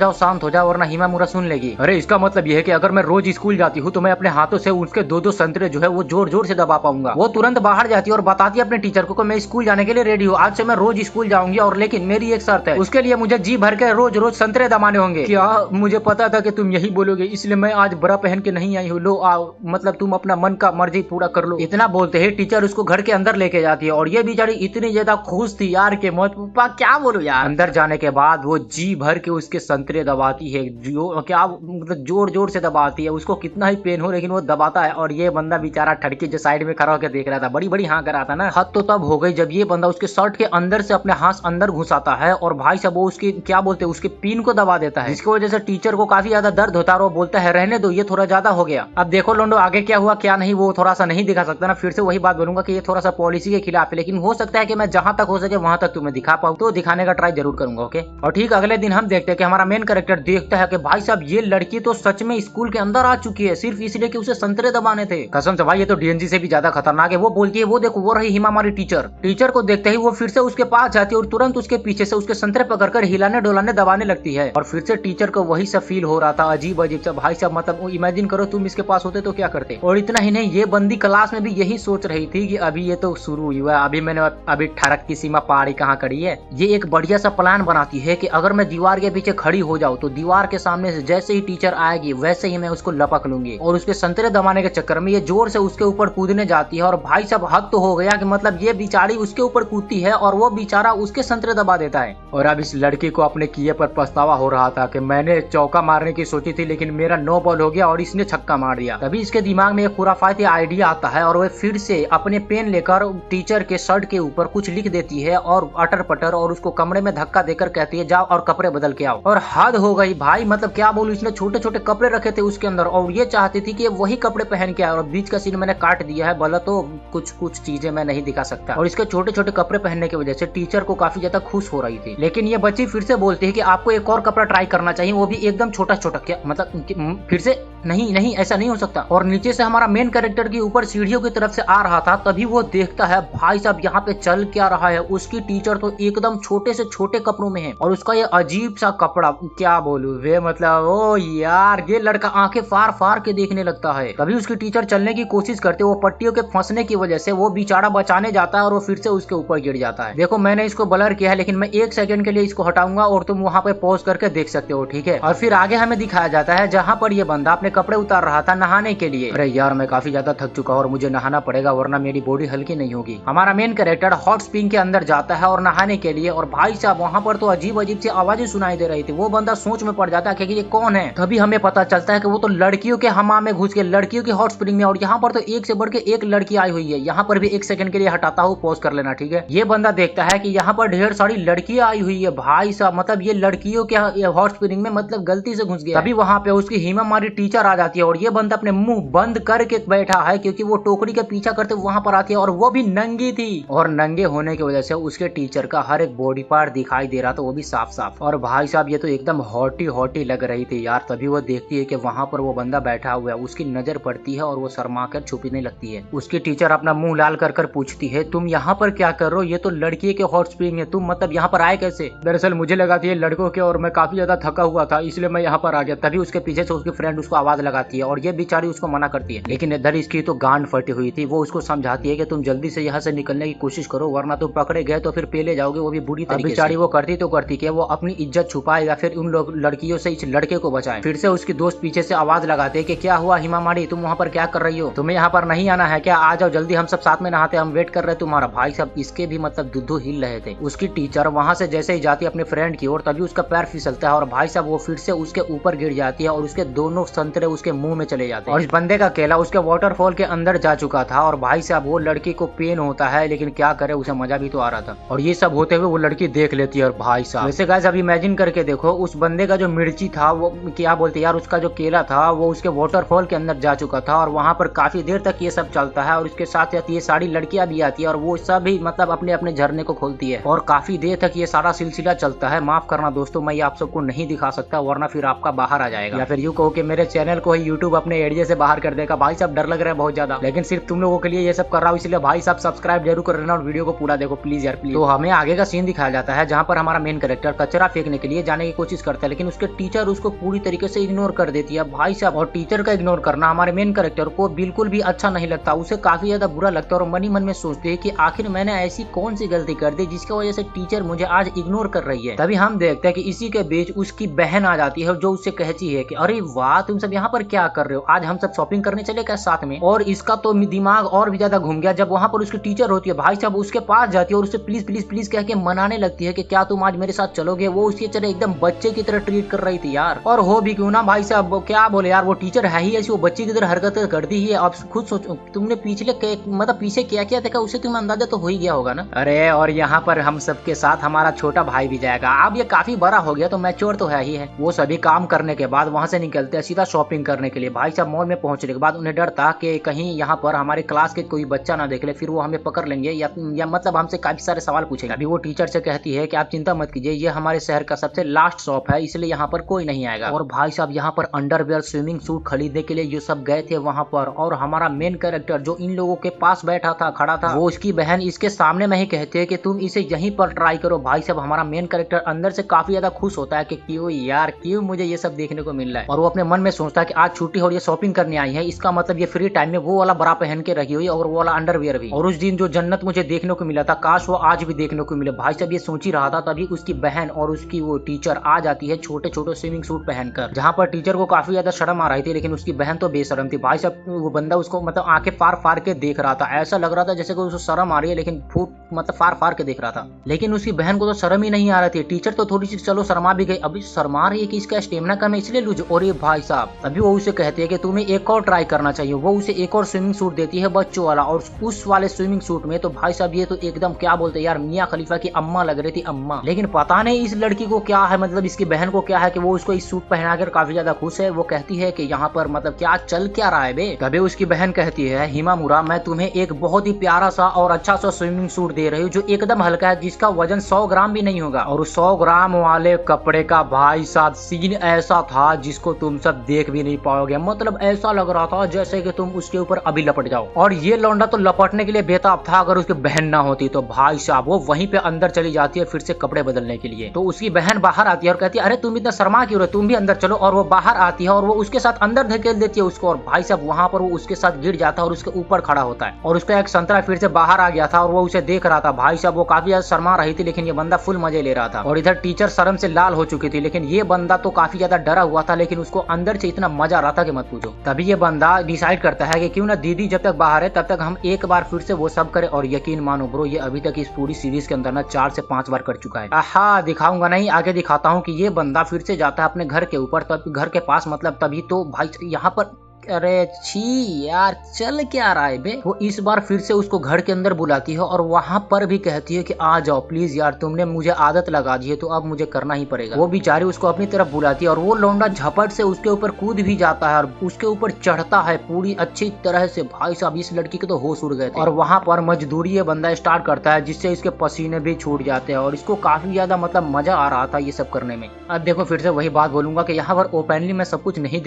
जाओ वरना हिमामुरा सुन लेगी। अरे इसका मतलब ये है कि अगर मैं रोज स्कूल जाती हूँ तो मैं अपने हाथों से उसके दो संतरे जो है वो जोर जोर से दबा पाऊंगा। वो तुरंत बाहर जाती है और बताती है अपने टीचर को मैं स्कूल जाने के लिए रेडी हूँ, आज से मैं रोज स्कूल जाऊंगी और लेकिन मेरी एक शर्त है, उसके लिए मुझे जी भर के रोज रोज संतरे दबाने होंगे। क्या मुझे पता था कि तुम यही बोलोगे, इसलिए मैं आज बड़ा पहन के नहीं आई हूँ। लो आओ, मतलब तुम अपना मन का मर्जी पूरा कर लो। इतना बोलते ही टीचर उसको घर के अंदर लेके जाती है और ये बेचारी इतनी ज्यादा खुश थी यार के मौत पापा क्या बोलूं यार। अंदर जाने के बाद वो जी भर के उसके संतरे दबाती है, जो क्या मतलब जोर जोर से दबाती है, उसको कितना ही पेन हो लेकिन वो दबाता है। और ये बंदा बेचारा ठड़के जो साइड में खड़ा होकर देख रहा था, बड़ी बड़ी हाँ कर रहा था ना। हद तो तब हो गई जब ये बंदा उसके शर्ट के अंदर से अपने हाथ अंदर घुसाता है और भाई साहब वो उसकी क्या बोलते हैं उसके पिन को दबा देता है, जिसकी वजह से टीचर को काफी ज्यादा दर्द होता है और वो बोलता है रहने दो ये थोड़ा ज्यादा हो गया। अब देखो लोंडो आगे क्या हुआ क्या नहीं वो थोड़ा सा नहीं दिखा सकता ना, फिर से वही बात बोलूंगा कि ये थोड़ा सा पॉलिसी के खिलाफ है, लेकिन हो सकता है कि मैं जहां तक हो सके वहां तक तुम्हें दिखा पाऊं, तो दिखाने का ट्राई जरूर करूंगा। ओके। और ठीक अगले दिन हम देखते हैं कि हमारा मेन कैरेक्टर देखता है कि भाई साहब ये लड़की तो सच में स्कूल के अंदर आ चुकी है सिर्फ इसलिए कि उसे संतरे दबाने थे। कसम से भाई ये तो डीएनजी से भी ज्यादा खतरनाक है। वो बोलती है वो देखो वो रही हिमा हमारी टीचर। टीचर को देखते ही वो फिर से उसके पास जाती है और तुरंत उसके पीछे से उसके संतरे पकड़कर हिलाने डोलाने दबाने लगती है और फिर से टीचर को वही सब फील हो रहा था, अजीब अजीब सा। भाई साहब मतलब इमेजिन करो तुम इसके पास होते तो क्या करते। और इतना ही नहीं, ये बंदी क्लास में भी यही सोच रही थी कि अभी ये तो शुरू हुआ, अभी मैंने अभी ठरक की सीमा पारी कहाँ करी है। ये एक बढ़िया सा प्लान बनाती है कि अगर मैं दीवार के पीछे खड़ी हो जाऊँ तो दीवार के सामने से जैसे ही टीचर आएगी वैसे ही मैं उसको लपक लूंगी। और उसके संतरे दबाने के चक्कर में ये जोर से उसके ऊपर कूदने जाती है और भाई साहब हद तो हो गया कि मतलब ये बेचारी उसके ऊपर कूदती है और वो बेचारा उसके संतरे दबा देता है। और अब इस लड़की को अपने किए पर पछतावा हो रहा था कि मैंने चौका मारने की सोची थी लेकिन मेरा 9 बॉल हो गया और इसने छक्का मार दिया। तभी इसके दिमाग में एक खुराफाती आइडिया आता है और वह फिर से अपने पेन लेकर टीचर के शर्ट के ऊपर कुछ लिख देती है और अटर पटर और उसको कमरे में धक्का देकर कहती है जाओ और कपड़े बदल के आओ। और हद हो गई भाई, मतलब क्या बोलूं, इसने छोटे छोटे कपड़े रखे थे उसके अंदर और ये चाहती थी कि वही कपड़े पहन के आए। और बीच का सीन मैंने काट दिया है, बोला तो कुछ चीजें मैं नहीं दिखा सकता। और इसके छोटे छोटे कपड़े पहनने की वजह से टीचर को काफी ज्यादा खुश हो रही थी। लेकिन ये बच्ची फिर से बोलती है कि आपको एक और कपड़ा ट्राई करना चाहिए, वो भी एकदम छोटा छोटा। क्या मतलब फिर से नहीं ऐसा नहीं हो सकता। और नीचे से हमारा मेन कैरेक्टर के ऊपर सीढ़ियों की तरफ से आ रहा था, तभी वो देखता है भाई साहब यहाँ पे चल क्या रहा है। उसकी टीचर तो एकदम एकदम छोटे से छोटे कपड़ों में है और उसका ये अजीब सा कपड़ा, क्या बोलूं वे, मतलब ओ यार ये लड़का आंखें फाड़ फाड़ के देखने लगता है। तभी उसकी टीचर चलने की कोशिश करते, वो पट्टियों के फंसने की वजह से वो बेचारा बचाने जाता है और वो फिर से उसके ऊपर गिर जाता है। देखो मैंने इसको ब्लर किया है, लेकिन मैं 1 सेकंड के लिए इसको हटाऊंगा और तुम वहाँ पे पॉज करके देख सकते हो, ठीक है। और फिर आगे हमें दिखाया जाता है जहाँ पर ये बंदा अपने कपड़े उतार रहा था नहाने के लिए। अरे यार मैं काफी ज्यादा थक चुका हूँ और मुझे नहाना पड़ेगा वरना मेरी बॉडी हल्की नहीं होगी। हमारा मेन कैरेक्टर हॉट स्प्रिंग के अंदर जाता है और नहाने के लिए, और भाई साहब वहाँ पर तो अजीब अजीब सी आवाजें सुनाई दे रही थी। वो बंदा सोच में पड़ जाता है कि ये कौन है। तभी हमें पता चलता है कि वो तो लड़कियों के हमाम में घुस के, लड़कियों की हॉट स्प्रिंग में, और यहाँ पर तो एक से बढ़ के एक लड़की आई हुई है। यहाँ पर भी 1 सेकंड के लिए हटाता हूँ, पॉज कर लेना, ठीक है। ये बंदा देखता है कि यहाँ पर ढेर सारी लड़कियां आई हुई है। भाई साहब मतलब ये लड़कियों के हॉट स्प्रिंग में मतलब गलती से घुस गया। तभी वहाँ पे उसकी हीमा मारी टीचर आ जाती है और ये बंदा अपने मुंह बंद करके बैठा है क्योंकि वो टोकरी का पीछा करते वहां पर आती है और वो भी नंगी थी। और नंगे होने की वजह से उसके टीचर का हर एक बॉडी पार्ट दिखाई दे रहा था, वो भी साफ साफ। और भाई साहब ये तो एकदम हॉटी हॉटी लग रही थी यार। तभी वो देखती है कि वहां पर वो बंदा बैठा हुआ है, उसकी नजर पड़ती है और वो शर्मा कर छुपने लगती है। उसकी टीचर अपना मुंह लाल कर पूछती है तुम यहाँ पर क्या कर रहे हो, ये तो लड़की के हॉट स्प्रिंग है, तुम मतलब यहाँ पर आए कैसे। दरअसल मुझे लगा था ये लड़कों के और मैं काफी ज्यादा थका हुआ था इसलिए मैं यहाँ पर आ गया। तभी उसके पीछे से उसकी फ्रेंड उसको आवाज लगाती है और ये बेचारी उसको मना करती है, लेकिन इधर इसकी तो गांड फटी हुई थी। वो उसको समझाती है कि तुम जल्दी से यहाँ से निकलने की कोशिश करो वरना तुम पकड़े गए तो फिर पेले जाओगे, वो भी बुरी तरीके से। बेचारी वो करती तो करती कि वो अपनी इज्जत छुपाए या फिर उन लोग लड़कियों से इस लड़के को बचाए। फिर से उसकी दोस्त पीछे से आवाज लगाते कि क्या हुआ हिमा माड़ी, तुम वहाँ पर क्या कर रही हो, तुम्हें यहाँ पर नहीं आना है क्या, आ जाओ जल्दी, हम सब साथ में नहाते, हम वेट कर रहे तुम्हारा। भाई साहब इसके भी मतलब दुद्धू हिल रहे थे। उसकी टीचर वहां से जैसे ही जाती है अपने फ्रेंड की ओर, तभी उसका पैर फिसलता है और भाई साहब वो फिर से उसके ऊपर गिर जाती है और उसके दोनों संतरे उसके मुंह में चले जाते हैं। और इस बंदे का केला उसके वाटरफॉल के अंदर जा चुका था और भाई साहब वो लड़की को पेन होता है, लेकिन क्या करे उसे मजा भी तो आ रहा था। और ये सब होते हुए वो लड़की देख लेती है। और भाई साहब वैसे गाइस अब इमेजिन करके देखो, उस बंदे का जो मिर्ची था, वो क्या बोलते यार, उसका जो केला था वो उसके वाटरफॉल के अंदर जा चुका था और वहां पर काफी देर तक ये सब चलता है। और इसके साथ साथ ये सारी लड़कियां भी आती है और वो सब भी मतलब अपने अपने झरने को खोलती है और काफी देर तक ये सारा सिलसिला चलता है। माफ करना दोस्तों, मैं ये आप सबको नहीं दिखा सकता वरना फिर आपका बाहर आ जाएगा, या फिर यूं कहो कि मेरे चैनल को ही यूट्यूब अपने एरिया से बाहर कर देगा। भाई साहब डर लग रहा है बहुत ज्यादा, लेकिन सिर्फ तुम लोगों के लिए ये सब कर रहा हूँ, इसलिए भाई साहब सब्सक्राइब जरूर कर लेना और वीडियो को पूरा देखो प्लीज यार प्लीज। तो हमें आगे का सीन दिखाया जाता है जहाँ पर हमारा मेन कैरेक्टर कचरा फेंकने के लिए जाने की कोशिश करता है, लेकिन उसके टीचर उसको पूरी तरीके से इग्नोर कर देती है। भाई साहब और टीचर का इग्नोर करना हमारे मेन कैरेक्टर को बिल्कुल भी अच्छा नहीं लगता, उसे काफी ज्यादा बुरा लगता है और मन ही मन में सोचते है कि आखिर मैंने ऐसी कौन सी गलती कर दी जिसकी वजह से टीचर मुझे आज इग्नोर कर रही है। तभी हम देखते हैं कि इसी के बीच उसकी बहन आ जाती है जो उससे कहती है कि अरे वाह तुम सब यहाँ पर क्या कर रहे हो, आज हम सब शॉपिंग करने चले क्या साथ में। और इसका तो दिमाग और भी ज्यादा घूम गया जब वहाँ पर उसकी टीचर होती है। भाई साहब उसके पास जाती है और उससे प्लीज प्लीज प्लीज कह के मनाने लगती है कि क्या तुम आज मेरे साथ चलोगे। वो उसकी तरह एकदम बच्चे की तरह ट्रीट कर रही थी यार, और हो भी क्यों ना भाई साहब, क्या बोले यार, वो टीचर है ही ऐसी, वो बच्चे की तरह हरकत करती ही है। अब खुद सोचो तुमने पिछले मतलब पीछे क्या क्या देखा उसे तुम्हें अंदाजा तो हो ही गया होगा ना। अरे और यहाँ पर हम सबके साथ हमारा छोटा भाई भी जाएगा। अब ये काफी बड़ा हो गया तो मैच्योर तो है ही है। वो सभी काम करने के बाद वहाँ से निकलते हैं सीधा शॉपिंग करने के लिए। भाई साहब मॉल में पहुंचने के बाद उन्हें डर था कि कहीं यहाँ पर हमारे क्लास के कोई बच्चा ना देख ले, फिर वो हमें पकड़ लेंगे या मतलब हमसे काफी सारे सवाल पूछेगा। अभी वो टीचर से कहती है कि आप चिंता मत कीजिए, ये हमारे शहर का सबसे लास्ट शॉप है इसलिए यहाँ पर कोई नहीं आएगा। और भाई साहब यहाँ पर अंडरवियर स्विमिंग सूट खरीदने के लिए ये सब गए थे वहाँ पर, और हमारा मेन कैरेक्टर जो इन लोगों के पास बैठा था खड़ा था, वो उसकी बहन इसके सामने में ही कहते हैं कि तुम इसे यहीं पर ट्राई करो। भाई साहब हमारा मेन कैरेक्टर अंदर से काफी ज्यादा खुश होता है कि क्यों यार, क्यों मुझे ये सब देखने को मिल रहा है। और वो अपने मन में सोचता है कि आज छुट्टी और ये शॉपिंग करने आई है, इसका मतलब ये फ्री टाइम में वो वाला बरा पहन के रखी हुई और वो वाला अंडरवियर भी। और उस दिन जो जन्नत मुझे देखने को मिला था काश वो आज भी देखने को मिले। भाई साहब ये सोच ही रहा था, तभी उसकी बहन और उसकी वो टीचर आ जाती है छोटे छोटे स्विमिंग सूट पहनकर, जहाँ पर टीचर को काफी ज्यादा शर्म आ रही थी, लेकिन उसकी बहन तो बेशर्म थी। भाई साहब वो बंदा उसको मतलब आंखें फाड़ फाड़ के देख रहा था, ऐसा लग रहा था जैसे कि उसको शर्म आ रही है, लेकिन फूट मतलब फाड़ फाड़ के देख रहा था। लेकिन उसकी बहन को तो शर्म ही नहीं आ रही थी। टीचर तो थोड़ी सी चलो शर्मा भी गई, अभी शर्मा रही है कि इसका स्टेमिना कम है इसलिए लूज। और ये भाई साहब अभी वो उसे कहती है कि तुम्हें एक और ट्राई करना चाहिए। वो उसे एक और स्विमिंग सूट देती है बच्चों वाला, और उस वाले स्विमिंग सूट में तो भाई साहब ये तो एकदम क्या बोलते यार, मियां खलीफा की अम्मा लग रही थी, अम्मा। लेकिन पता नहीं इस लड़की को क्या है, मतलब इसकी बहन को क्या है कि वो उसको इस सूट पहनाकर काफी ज्यादा खुश है। वो कहती है कि यहाँ पर मतलब क्या चल क्या रहा है बे। तभी उसकी बहन कहती है हिमामुरा मैं तुम्हें एक बहुत ही प्यारा सा और अच्छा सा स्विमिंग सूट दे रही हूँ जो एकदम हल्का है, जिसका वजन 100 ग्राम भी नहीं होगा। और 100 ग्राम वाले कपड़े का भाई साहब सीन ऐसा था जिसको तुम सब देख भी नहीं पाओगे। मतलब ऐसा लग रहा था जैसे कि तुम उसके ऊपर अभी लपट जाओ। और ये लौंडा तो लपटने के लिए बेताब था, अगर उसकी बहन ना होती तो भाई साहब वो वहीं पे अंदर चली जाती है फिर से कपड़े बदलने के लिए। तो उसकी बहन बाहर आती है और कहती है अरे तुम इतना शर्मा क्यों रहे, तुम भी अंदर चलो। और वो बाहर आती है और वो उसके साथ अंदर धकेल देती है उसको। और भाई साहब वहां पर वो उसके साथ गिर जाता है और उसके ऊपर खड़ा होता है और उसका एक संतरा फिर से बाहर आ गया था और वो उसे देख रहा था। भाई साहब वो काफी ज्यादा शर्मा रही थी लेकिन ये बंदा फुल मजे ले रहा था। और इधर टीचर शर्म से लाल हो चुकी थी लेकिन ये बंदा तो काफी ज्यादा डरा हुआ था, लेकिन उसको अंदर से इतना मजा आ रहा था कि मत पूछो। तभी ये बंदा डिसाइड करता है कि क्यों ना दीदी जब तक बाहर है तब तक हम एक बार फिर से वो सब करें। और यकीन मानो ब्रो ये अभी तक इस पूरी सीरीज के अंदर ना 4 से 5 बार कर चुका है। आहा दिखाऊंगा नहीं, आगे दिखाता हूँ कि ये बंदा फिर से जाता है अपने घर के ऊपर, तब घर के पास मतलब तभी तो भाई यहाँ पर अरे छी यार चल क्या रहा है बे। वो इस बार फिर से उसको घर के अंदर बुलाती है और वहां पर भी कहती है कि आ जाओ प्लीज यार, तुमने मुझे आदत लगा दी है तो अब मुझे करना ही पड़ेगा। वो बेचारी उसको अपनी तरफ बुलाती है और वो लौंडा झपट से उसके ऊपर कूद भी जाता है और उसके ऊपर चढ़ता है पूरी अच्छी तरह से। भाई साहब इस लड़की के तो होश उड़ गए थे। और वहां पर मजदूरी ये बंदा स्टार्ट करता है जिससे इसके पसीने भी छूट जाते हैं और इसको काफी ज्यादा मतलब मजा आ रहा था ये सब करने में। अब देखो फिर से वही बात बोलूंगा कि यहाँ पर ओपनली मैं सब कुछ नहीं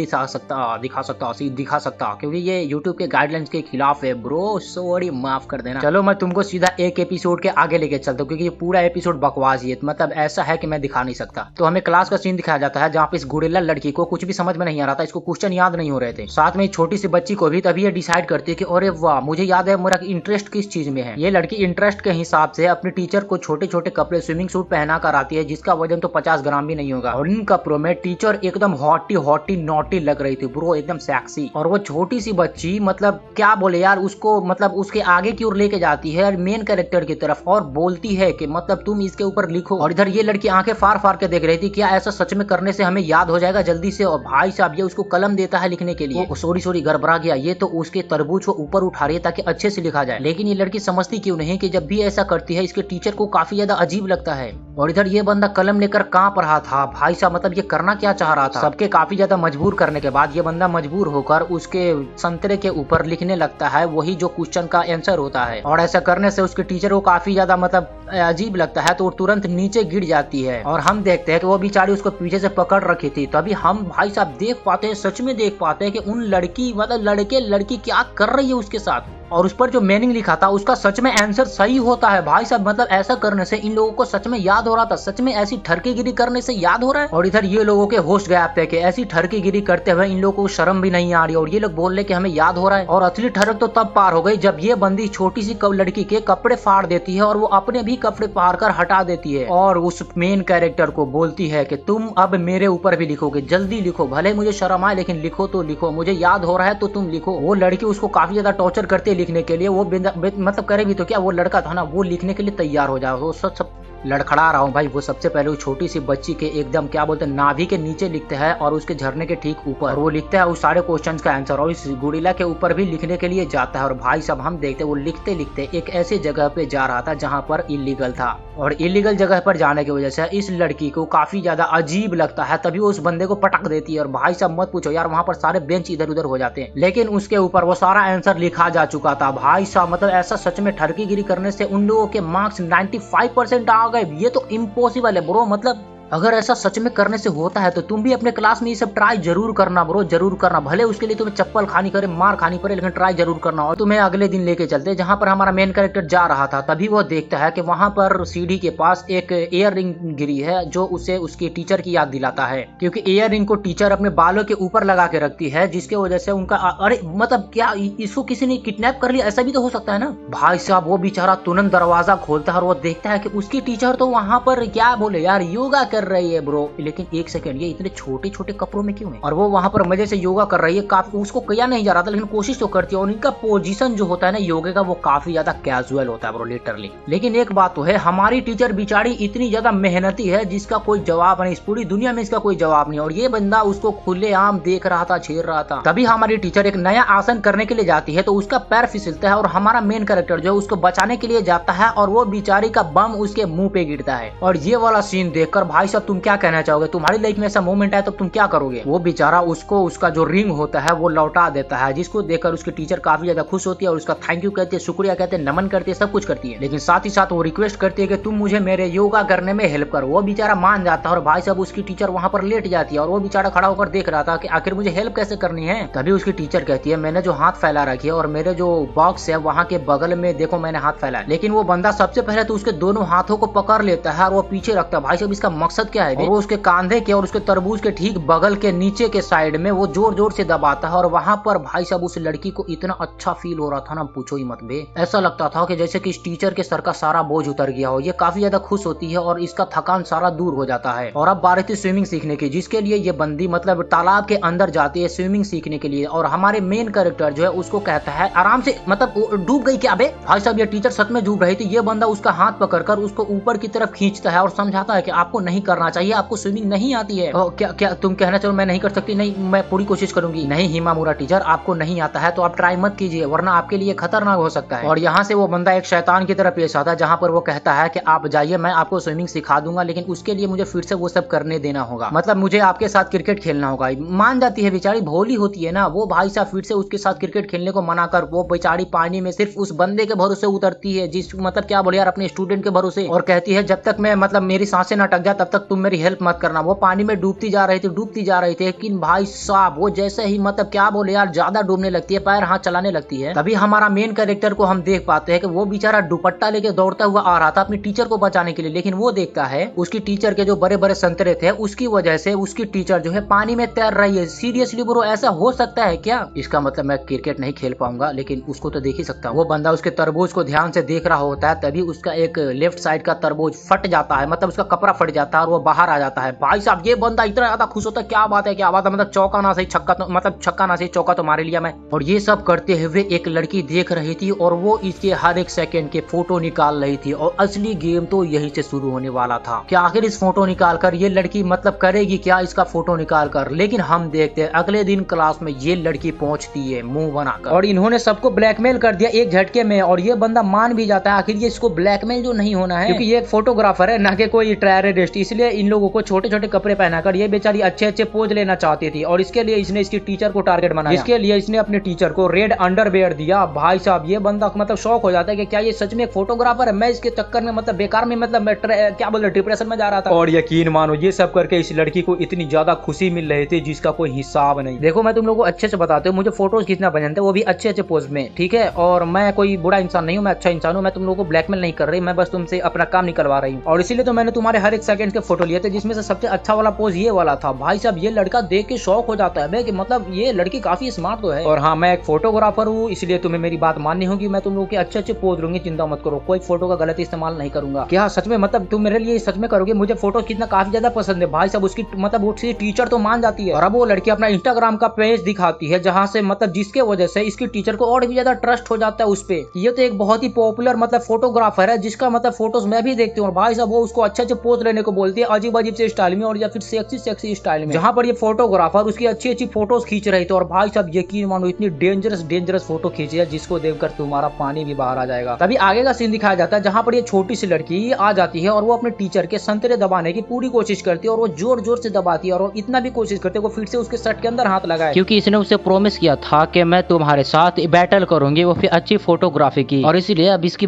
दिखा सकता क्योंकि ये YouTube के गाइडलाइंस के खिलाफ है ब्रो, सॉरी माफ कर देना। चलो मैं तुमको सीधा एक एपिसोड के आगे लेके चलता हूँ क्योंकि ये पूरा एपिसोड बकवास है, मतलब ऐसा है कि मैं दिखा नहीं सकता। तो हमें क्लास का सीन दिखाया जाता है जहाँ पे इस गुड़िल्ला लड़की को कुछ भी समझ में नहीं आ रहा था, इसको क्वेश्चन याद नहीं हो रहे थे। साथ में छोटी सी बच्ची को भी। तभी ये डिसाइड करती है कि अरे वाह मुझे याद है मेरा इंटरेस्ट किस चीज में है। ये लड़की इंटरेस्ट के हिसाब से अपने टीचर को छोटे छोटे कपड़े स्विमिंग सूट पहना कर आती है जिसका वजन तो 50 ग्राम भी नहीं होगा। और इन कपड़ों में टीचर एकदम हॉटी नॉटी लग रही थी ब्रो, एकदम सेक्सी। और वो छोटी सी बच्ची मतलब क्या बोले यार उसको, मतलब उसके आगे की ओर लेके जाती है मेन कैरेक्टर की तरफ और बोलती है कि मतलब तुम इसके ऊपर लिखो। और इधर ये लड़की आंखें फाड़ फाड़ के देख रही थी क्या ऐसा सच में करने से हमें याद हो जाएगा जल्दी से। और भाई साहब ये उसको कलम देता है लिखने के लिए। सॉरी गड़बड़ा गया, ये तो उसके तरबूज को ऊपर उठा रही है ताकि अच्छे से लिखा जाए। लेकिन ये लड़की समझती क्यों नहीं कि जब भी ऐसा करती है इसके टीचर को काफी ज्यादा अजीब लगता है। और इधर ये बंदा कलम लेकर कांप रहा था। भाई साहब मतलब ये करना क्या चाह रहा था। सबके काफी ज्यादा मजबूर करने के बाद ये बंदा मजबूर होकर उसके संतरे के ऊपर लिखने लगता है वही जो क्वेश्चन का आंसर होता है। और ऐसा करने से उसके टीचर को काफी ज्यादा मतलब अजीब लगता है तो वो तुरंत नीचे गिर जाती है। और हम देखते हैं कि वो बेचारी उसको पीछे से पकड़ रखी थी। तभी हम भाई साहब देख पाते हैं, सच में देख पाते हैं कि उन लड़की मतलब लड़की क्या कर रही है उसके साथ। और उस पर जो मीनिंग लिखा था उसका सच में आंसर सही होता है। भाई साहब मतलब ऐसा करने से इन लोगों को सच में याद हो रहा था, सच में ऐसी ठरकीगिरी करने से याद हो रहा है। और इधर ये लोगों के होश गायब थे कि ऐसी ठरकीगिरी करते हुए इन लोगों को शर्म भी नहीं आ रही और ये लोग बोल रहे कि हमें याद हो रहा है। और असली ठरक तो तब पार हो गई जब ये बंदी छोटी सी लड़की के कपड़े फाड़ देती है और वो अपने भी कपड़े फाड़ कर हटा देती है और उस मेन कैरेक्टर को बोलती है कि तुम अब मेरे ऊपर भी लिखोगे, जल्दी लिखो, भले मुझे शर्म आए लेकिन लिखो तो लिखो, मुझे याद हो रहा है तो तुम लिखो। वो लड़की उसको काफी ज्यादा टॉर्चर करती है लिखने के लिए। वो मतलब करे भी तो क्या, वो लड़का था ना वो लिखने के लिए तैयार हो जाए, वो सब लड़खड़ा रहा हूँ भाई। वो सबसे पहले वो छोटी सी बच्ची के एकदम क्या बोलते हैं नाभि के नीचे लिखते हैं और उसके झरने के ठीक ऊपर वो लिखता है उस सारे क्वेश्चंस का आंसर और इस गुड़िला के ऊपर भी लिखने के लिए जाता है। और भाई साहब हम देखते वो लिखते लिखते एक ऐसी जगह पे जा रहा था जहाँ पर इलीगल था। और इलीगल जगह पर जाने की वजह से इस लड़की को काफी ज्यादा अजीब लगता है। तभी वो उस बंदे को पटक देती है और भाई साहब मत पूछो यार वहाँ पर सारे बेंच इधर उधर हो जाते हैं। लेकिन उसके ऊपर वो सारा आंसर लिखा जा चुका था। भाई साहब मतलब ऐसा सच में ठरकीगिरी करने से उन लोगों के मार्क्स 95% आ गए। ये तो इम्पॉसिबल है ब्रो, मतलब अगर ऐसा सच में करने से होता है तो तुम भी अपने क्लास में ये सब ट्राई जरूर करना ब्रो, जरूर करना। भले उसके लिए तुम्हें चप्पल खानी करे, मार खानी पड़े, लेकिन ट्राई जरूर करना। और तुम्हें अगले दिन लेके चलते जहाँ पर हमारा मेन कैरेक्टर जा रहा था। तभी वो देखता है कि वहां पर सीढ़ी के पास एक ईयर रिंग गिरी है जो उसे उसके टीचर की याद दिलाता है, क्योंकि ईयर रिंग को टीचर अपने बालों के ऊपर लगा के रखती है जिसके वजह से उनका अरे मतलब क्या इसको किसी ने किडनैप कर लिया, ऐसा भी तो हो सकता है ना। भाई साहब वो बेचारा तुरंत दरवाजा खोलता है और वो देखता है कि उसकी टीचर तो वहां पर क्या बोले यार योगा कर रही है ब्रो। लेकिन एक सेकंड ये इतने छोटे छोटे कपड़ों में क्यों है। और वो वहां पर मजे से योगा कर रही है, काफी उसको किया नहीं जा रहा था लेकिन कोशिश तो करती है। और इनका पोजीशन जो होता है ना योगा का वो काफी ज्यादा कैजुअल होता है ब्रो लिटरली। लेकिन एक बात तो है हमारी टीचर बिचारी इतनी ज्यादा मेहनती है जिसका कोई जवाब नहीं, इस पूरी दुनिया में इसका कोई जवाब नहीं। और ये बंदा उसको खुलेआम देख रहा था, छेड़ रहा था। तभी हमारी टीचर एक नया आसन करने के लिए जाती है तो उसका पैर फिसलता है और हमारा मेन कैरेक्टर जो है उसको बचाने के लिए जाता है और वो बिचारी का बम उसके मुंह पे गिरता है। और ये वाला सीन देखकर भाई भाई साहब तुम क्या कहना चाहोगे, तुम्हारी लाइफ में ऐसा मोमेंट है तो तुम क्या करोगे। वो बेचारा उसको उसका जो रिंग होता है वो लौटा देता है, जिसको देखकर उसकी टीचर काफी ज्यादा खुश होती है और उसका थैंक यू कहते हैं, शुक्रिया कहते हैं, नमन करती है, सब कुछ करती है। लेकिन साथ ही साथ वो रिक्वेस्ट करती है कि तुम मुझे मेरे योगा करने में हेल्प करो। वो बेचारा मान जाता है और भाई साहब उसकी टीचर वहाँ पर लेट जाती है और वो बेचारा खड़ा होकर देख रहा था कि आखिर मुझे हेल्प कैसे करनी है। तभी उसकी टीचर कहती है मैंने जो हाथ फैला रखी है और मेरे जो बॉक्स है वहाँ के बगल में देखो मैंने हाथ फैला। लेकिन वो बंदा सबसे पहले तो उसके दोनों हाथों को पकड़ लेता है और वो पीछे रखता है। भाई साहब इसका मकसद क्या है, वो उसके कांधे के और उसके तरबूज के ठीक बगल के नीचे के साइड में वो जोर जोर से दबाता है और वहाँ पर भाई साहब उस लड़की को इतना अच्छा फील हो रहा था ना, पूछो ही मत बे। ऐसा लगता था कि जैसे कि इस टीचर के सर का सारा बोझ उतर गया हो। ये काफी ज्यादा खुश होती है और इसका थकान सारा दूर हो जाता है। और अब बारी थी स्विमिंग सीखने की, जिसके लिए ये बंदी मतलब तालाब के अंदर जाती है स्विमिंग सीखने के लिए। और हमारे मेन कैरेक्टर जो है उसको कहता है आराम से, मतलब डूब गई क्या बे। भाई साहब ये टीचर सच में डूब रही थी। ये बंदा उसका हाथ पकड़कर उसको ऊपर की तरफ खींचता है और समझाता है कि आपको नहीं करना चाहिए, आपको स्विमिंग नहीं आती है। क्या तुम कहना चाहो मैं नहीं कर सकती? नहीं, मैं पूरी कोशिश करूंगी। नहीं हिमामुरा टीचर, आपको नहीं आता है तो आप ट्राई मत कीजिए, वरना आपके लिए खतरनाक हो सकता है। और यहाँ से वो बंदा एक शैतान की तरह पेश आता है, जहाँ पर वो कहता है कि आप जाइए, मैं आपको स्विमिंग सिखा दूंगा, लेकिन उसके लिए मुझे फिर से वो सब करने देना होगा, मतलब मुझे आपके साथ क्रिकेट खेलना होगा। मान जाती है, बेचारी भोली होती है ना वो। भाई साहब फिर से उसके साथ क्रिकेट खेलने को मना कर वो बेचारी पानी में सिर्फ उस बंदे के भरोसे उतरती है, जिस मतलब क्या बोले यार, अपने स्टूडेंट के भरोसे, और कहती है जब तक मैं मतलब मेरी सांसें न अटक जाए तब तक तुम मेरी हेल्प मत करना। वो पानी में डूबती जा रही थी, लेकिन भाई साहब वो जैसे ही मतलब क्या बोले यार, ज्यादा डूबने लगती है, पैर हाथ चलाने लगती है। तभी हमारा मेन कैरेक्टर को हम देख पाते हैं कि वो बेचारा दुपट्टा लेके दौड़ता हुआ आ रहा था अपनी टीचर को बचाने के लिए। लेकिन वो देखता है उसकी टीचर के जो बड़े बड़े संतरे थे उसकी वजह से उसकी टीचर जो है पानी में तैर रही है। सीरियसली ब्रो, ऐसा हो सकता है क्या? इसका मतलब मैं क्रिकेट नहीं खेल पाऊंगा, लेकिन उसको तो देख ही सकता हूँ। वो बंदा उसके तरबूज को ध्यान से देख रहा होता है, तभी उसका एक लेफ्ट साइड का तरबूज फट जाता है, मतलब उसका कपड़ा फट जाता है और वो बाहर आ जाता है। भाई साहब ये बंदा इतना ज्यादा खुश होता है, क्या बात है, मतलब चौका ना सही छक्का तो, मतलब छक्का ना सही चौका तो मारे लिया मैं। और ये सब करते हुए एक लड़की देख रही थी और वो इसके हर एक सेकंड के फोटो निकाल रही थी। और असली गेम तो यही से शुरू होने वाला था कि आखिर इस फोटो निकाल कर ये लड़की मतलब करेगी क्या इसका फोटो निकाल कर। लेकिन हम देखते हैं अगले दिन क्लास में ये लड़की पहुंचती है मुंह बनाकर, और इन्होंने सबको ब्लैकमेल कर दिया एक झटके में। और ये बंदा मान भी जाता है, आखिर ये इसको ब्लैकमेल जो नहीं होना है, क्योंकि ये एक फोटोग्राफर है ना कि कोई टेररिस्ट, इसलिए इन लोगों को छोटे छोटे कपड़े पहनाकर ये बेचारी अच्छे अच्छे पोज लेना चाहती थी। और इसके लिए इसने इसकी टीचर को टारगेट बनाया, इसके लिए इसने अपने टीचर को रेड अंडरवेयर दिया। भाई साहब ये बंदा मतलब शौक हो जाता है कि क्या ये सच में एक फोटोग्राफर है। मैं इसके चक्कर में मतलब बेकार में मतलब मैं क्या बोलते डिप्रेशन में जा रहा था। और यकीन मानो ये सब करके इस लड़की को इतनी ज्यादा खुशी मिल रही थी जिसका कोई हिसाब नहीं। देखो मैं तुम लोगों को अच्छे से बताते हूँ, मुझे फोटोज खींचना पसंद है, वो भी अच्छे अच्छे पोज में, ठीक है। और मैं कोई बुरा इंसान नहीं हूँ, मैं अच्छा इंसान हूँ। मैं तुम लोगों को ब्लैकमेल नहीं कर रही, मैं बस तुमसे अपना काम निकलवा रही हूँ। और इसीलिए तो मैंने तुम्हारे हर एक सेकंड के फोटो लिए थे, जिसमें से सबसे अच्छा वाला पोज ये वाला था। भाई साहब ये लड़का देख के शौक हो जाता है कि मतलब ये लड़की काफी स्मार्ट तो है। और हाँ, मैं एक फोटोग्राफर हूँ, इसलिए तुम्हें मेरी बात माननी होगी। मैं तुम लोगों के अच्छे अच्छे पोज लूंगी, चिंता मत करो, कोई फोटो का गलत इस्तेमाल नहीं करूंगा। क्या सच में मतलब तुम मेरे लिए सच में करोगे? मुझे फोटो खींचना काफी ज्यादा पसंद है। भाई साहब उसकी मतलब उसकी टीचर तो मान जाती है। और अब वो लड़की अपना इंस्टाग्राम का पेज दिखाती है, जहाँ से मतलब जिसके वजह से इसकी टीचर को और भी ज्यादा ट्रस्ट हो जाता है उस पे। ये तो एक बहुत ही पॉपुलर मतलब फोटोग्राफर है, जिसका मतलब फोटोज मैं भी देखती हूँ। और भाई साहब वो उसको अच्छे अच्छे पोज लेने को बोलती है, अजीब अजीब से स्टाइल में और या फिर सेक्सी स्टाइल में, जहाँ पर ये फोटोग्राफर उसकी अच्छी अच्छी फोटोज खींच रही थी। और भाई साहब यकीन मानो इतनी डेंजरस फोटो खींची है जिसको देखकर तुम्हारा पानी भी बाहर आ जाएगा। तभी आगे का सीन दिखाया जाता है, जहाँ पर ये छोटी सी लड़की आ जाती है और वो अपने टीचर के संतरे दबाने की पूरी कोशिश करती है। और वो जोर जोर से दबाती है और वो इतना भी कोशिश करती है वो फिर से उसके शर्ट के अंदर हाथ लगाए, क्योंकि इसने उसे प्रॉमिस किया था कि मैं तुम्हारे साथ बैटल करूंगी, वो फिर अच्छी फोटोग्राफी की। और इसीलिए अब इसकी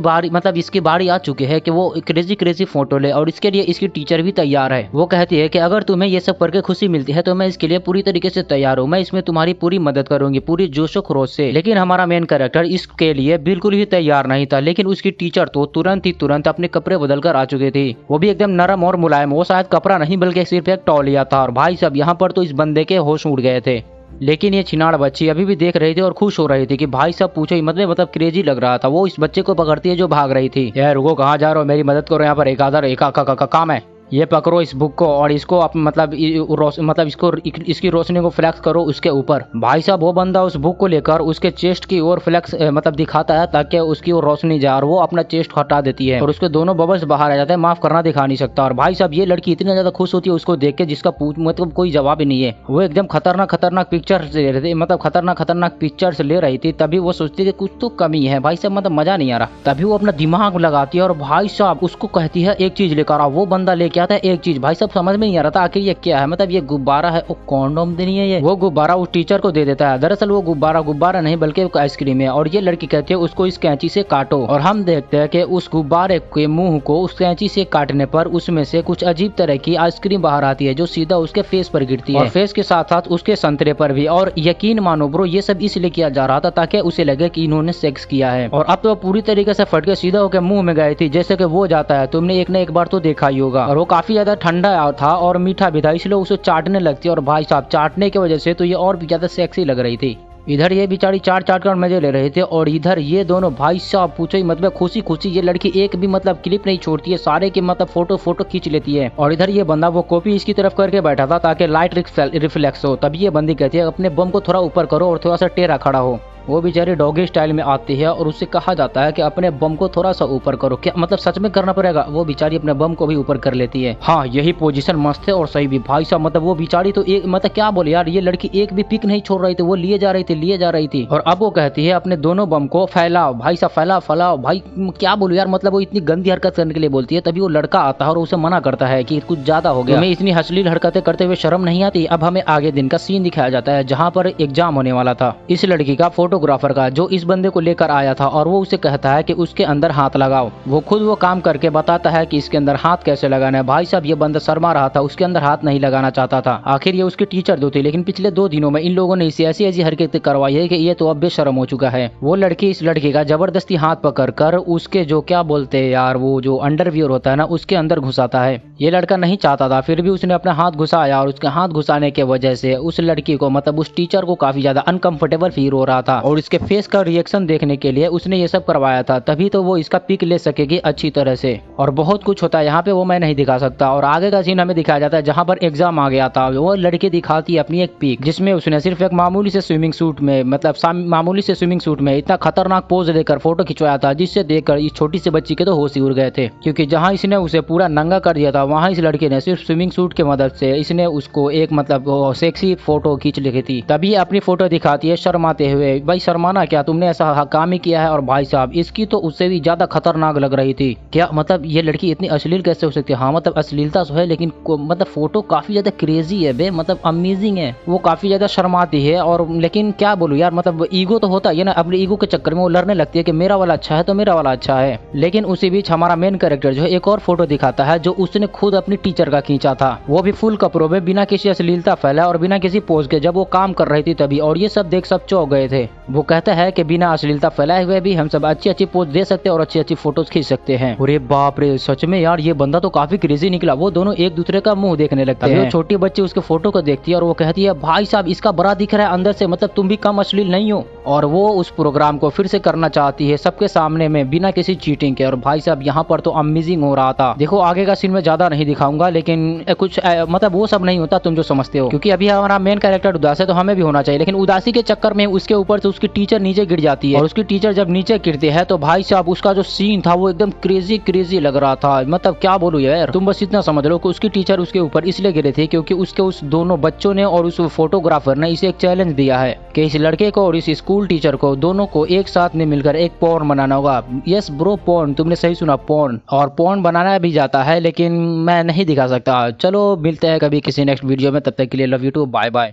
बारी आ चुकी है कि वो क्रेजी फोटो ले। और इसके लिए इसकी टीचर भी तैयार है। वो कहती है कि अगर तुम्हें ये सब करके खुशी मिलती है तो मैं इसके लिए पूरी तरीके से तैयार हूँ, मैं इसमें तुम्हारी पूरी मदद करूंगी पूरी जोशो खरोश से। लेकिन हमारा मेन कैरेक्टर इसके लिए बिल्कुल भी तैयार नहीं था। लेकिन उसकी टीचर तो तुरंत अपने कपड़े बदल कर आ चुके थे, वो भी एकदम नरम और मुलायम। वो शायद कपड़ा नहीं बल्कि सिर्फ एक तौलिया था। और भाई साहब यहाँ पर तो इस बंदे के होश उड़ गए थे। लेकिन ये छिनाड़ बच्ची अभी भी देख रही थी और खुश हो रही थी कि भाई साहब पूछो ही मतलब क्रेजी लग रहा था। वो इस बच्चे को पकड़ती है जो भाग रही थी। यार रुको, कहाँ जा रहे हो, मेरी मदद करो, यहाँ पर एक काम है, ये पकड़ो इस बुक को और इसको इसकी रोशनी को फ्लैक्स करो उसके ऊपर। भाई साहब वो बंदा उस बुक को लेकर उसके चेस्ट की ओर फ्लैक्स दिखाता है ताकि उसकी ओर रोशनी जाए, और वो अपना चेस्ट हटा देती है और उसके दोनों बबल्स बाहर आ जाते हैं। माफ करना, दिखा नहीं सकता। और भाई साहब ये लड़की इतनी ज्यादा खुश होती है उसको देख के जिसका मतलब कोई जवाब ही नहीं है। वो एकदम खतरनाक पिक्चर्स ले रही थी, मतलब खतरनाक पिक्चर्स ले रही थी। तभी वो सोचती है कुछ तो कमी है भाई साहब, मतलब मजा नहीं आ रहा। तभी वो अपना दिमाग लगाती है और भाई साहब उसको कहती है एक चीज लेकर आओ। वो बंदा लेके जाता है एक चीज भाई साहब समझ में नहीं आ रहा था आखिर ये क्या है, मतलब ये गुब्बारा है, वो कॉन्डोम नहीं है ये। वो गुब्बारा उस टीचर को दे देता है। दरअसल वो गुब्बारा नहीं बल्कि आइसक्रीम है और ये लड़की कहती है उसको इस कैंची से काटो। और हम देखते हैं कि उस गुब्बारे के मुंह को उस कैंची से काटने पर उसमें से कुछ अजीब तरह की आइसक्रीम बाहर आती है जो सीधा उसके फेस पर गिरती है और फेस के साथ साथ उसके संतरे पर भी। और यकीन मानो ब्रो ये सब इसलिए किया जा रहा था ताकि उसे लगे कि इन्होंने सेक्स किया है। और अब तो पूरी तरीके से फट के सीधा होकर मुंह में गई थी जैसे कि वो जाता है, तुमने एक न एक बार तो देखा ही होगा। और वो काफी ज्यादा ठंडा था और मीठा भी था, इसलिए उसे चाटने लगती है और भाई साहब चाटने की वजह से तो ये और भी ज्यादा सेक्सी लग रही थी। इधर ये बेचारी चाट कर मजे ले रहे थे और इधर ये दोनों भाई साहब पूछो ही मतलब खुशी ये लड़की एक भी मतलब क्लिप नहीं छोड़ती है, सारे की मतलब फोटो खींच लेती है। और इधर ये बंदा वो कॉपी इसकी तरफ करके बैठा था ताकि लाइट रिफ्लेक्स हो। तभी ये बंदी कहती है अपने बम को थोड़ा ऊपर करो और थोड़ा सा टेढ़ा खड़ा हो। वो बेचारी डॉगी स्टाइल में आती है और उससे कहा जाता है कि अपने बम को थोड़ा सा ऊपर करो। क्या मतलब सच में करना पड़ेगा? वो बेचारी अपने बम को भी ऊपर कर लेती है। हाँ यही पोजीशन मस्त है और सही भी भाई साहब, मतलब वो बेचारी तो एक मतलब क्या बोले यार, ये लड़की एक भी पिक नहीं छोड़ रही थी, वो लिए जा रही थी। और अब वो कहती है अपने दोनों बम को फैलाओ भाई साहब, फैलाओ भाई। क्या बोलूं यार, मतलब वो इतनी गंदी हरकत करने के लिए बोलती है। तभी वो लड़का आता है और उसे मना करता है कि कुछ ज्यादा हो गया, हमें इतनी अश्लील हरकतें करते हुए शर्म नहीं आती। अब हमें आगे दिन का सीन दिखाया जाता है जहाँ पर एग्जाम होने वाला था इस लड़की का, फोटोग्राफर का, जो इस बंदे को लेकर आया था। और वो उसे कहता है कि उसके अंदर हाथ लगाओ। वो खुद वो काम करके बताता है कि इसके अंदर हाथ कैसे लगाना है। भाई साहब ये बंदा शर्मा रहा था, उसके अंदर हाथ नहीं लगाना चाहता था। आखिर ये उसके टीचर दो थे, लेकिन पिछले 2 दिनों में इन लोगों ने इसे ऐसी हरकतें करवाई है कि ये तो अब बेशर्म हो चुका है। वो लड़की इस लड़के का जबरदस्ती हाथ पकड़ कर उसके जो क्या बोलते हैं यार, वो जो अंडरवियर होता है ना, उसके अंदर घुसाता है। ये लड़का नहीं चाहता था, फिर भी उसने अपना हाथ घुसाया और उसके हाथ घुसाने के वजह से उस लड़की को मतलब उस टीचर को काफी ज्यादा अनकंफर्टेबल फील हो रहा था। और इसके फेस का रिएक्शन देखने के लिए उसने ये सब करवाया था, तभी तो वो इसका पिक ले सकेगी अच्छी तरह से। और बहुत कुछ होता है यहाँ पे, वो मैं नहीं दिखा सकता। और आगे का सीन हमें दिखाया जाता है जहाँ पर एग्जाम आ गया था। वो लड़की दिखाती है अपनी एक पिक जिसमें उसने सिर्फ एक मामूली से स्विमिंग सूट में इतना खतरनाक पोज देकर फोटो खिंचवाया था, जिससे देखकर इस छोटी सी बच्ची के तो होश ही उड़ गए थे। क्योंकि जहाँ इसने उसे पूरा नंगा कर दिया था, वहाँ इस लड़के ने सिर्फ स्विमिंग सूट की मदद से इसने उसको एक मतलब सेक्सी फोटो खींच ली थी। तभी अपनी फोटो दिखाती है शर्माते हुए। भाई शर्माना क्या, तुमने ऐसा काम ही किया है। और भाई साहब इसकी तो उससे भी ज्यादा खतरनाक लग रही थी। क्या मतलब ये लड़की इतनी अश्लील कैसे हो सकती है? हाँ मतलब अश्लीलता तो है, लेकिन मतलब फोटो काफी ज्यादा क्रेजी है बे, मतलब अमेजिंग है। वो काफी ज्यादा शर्माती है। और लेकिन क्या बोलूं यार, मतलब ईगो तो होता है ना, अपने ईगो के चक्कर में वो लड़ने लगती है कि मेरा वाला अच्छा है तो मेरा वाला अच्छा है। लेकिन उसी बीच हमारा मेन कैरेक्टर जो है एक और फोटो दिखाता है जो उसने खुद अपनी टीचर का खींचा था। वो भी फुल कपड़ों में, बिना किसी अश्लीलता फैला और बिना किसी पोज के, जब वो काम कर रही थी तभी। और ये सब देख सब चौंक गए थे। वो कहता है कि बिना अश्लीलता फैलाए हुए भी हम सब अच्छी पोज दे सकते हैं और अच्छी फोटोज खींच सकते हैं। अरे बाप रे, सच में यार ये बंदा तो काफी क्रेजी निकला। वो दोनों एक दूसरे का मुंह देखने लगते हैं। छोटी बच्ची उसके फोटो को देखती है और वो कहती है भाई साहब इसका बड़ा दिख रहा है अंदर से, मतलब तुम भी कम अश्लील नहीं हो। और वो उस प्रोग्राम को फिर से करना चाहती है सबके सामने में, बिना किसी चीटिंग के। और भाई साहब यहाँ पर तो अमेजिंग हो रहा था। देखो आगे का सीन में ज्यादा नहीं दिखाऊंगा, लेकिन कुछ मतलब वो सब नहीं होता तुम जो समझते हो, क्योंकि अभी हमारा मेन कैरेक्टर उदास है तो हमें भी होना चाहिए। लेकिन उदासी के चक्कर में उसके ऊपर से उसकी टीचर नीचे गिर जाती है। और उसकी टीचर जब नीचे गिरती है तो भाई साहब उसका जो सीन था वो एकदम क्रेजी लग रहा था। मतलब क्या बोलूं यार, तुम बस इतना समझ लो कि उसकी टीचर उसके ऊपर इसलिए गिरे थे क्योंकि उसके उस दोनों बच्चों ने और उस फोटोग्राफर ने इसे एक चैलेंज दिया है कि इस लड़के को और इस स्कूल टीचर को दोनों को एक साथ में मिलकर एक पॉर्न बनाना होगा। यस ब्रो, पॉर्न, तुमने सही सुना, पॉर्न। और पॉर्न बनाना भी जाता है, लेकिन मैं नहीं दिखा सकता। चलो मिलते हैं कभी किसी नेक्स्ट वीडियो में, तब तक के लिए love you too, bye bye.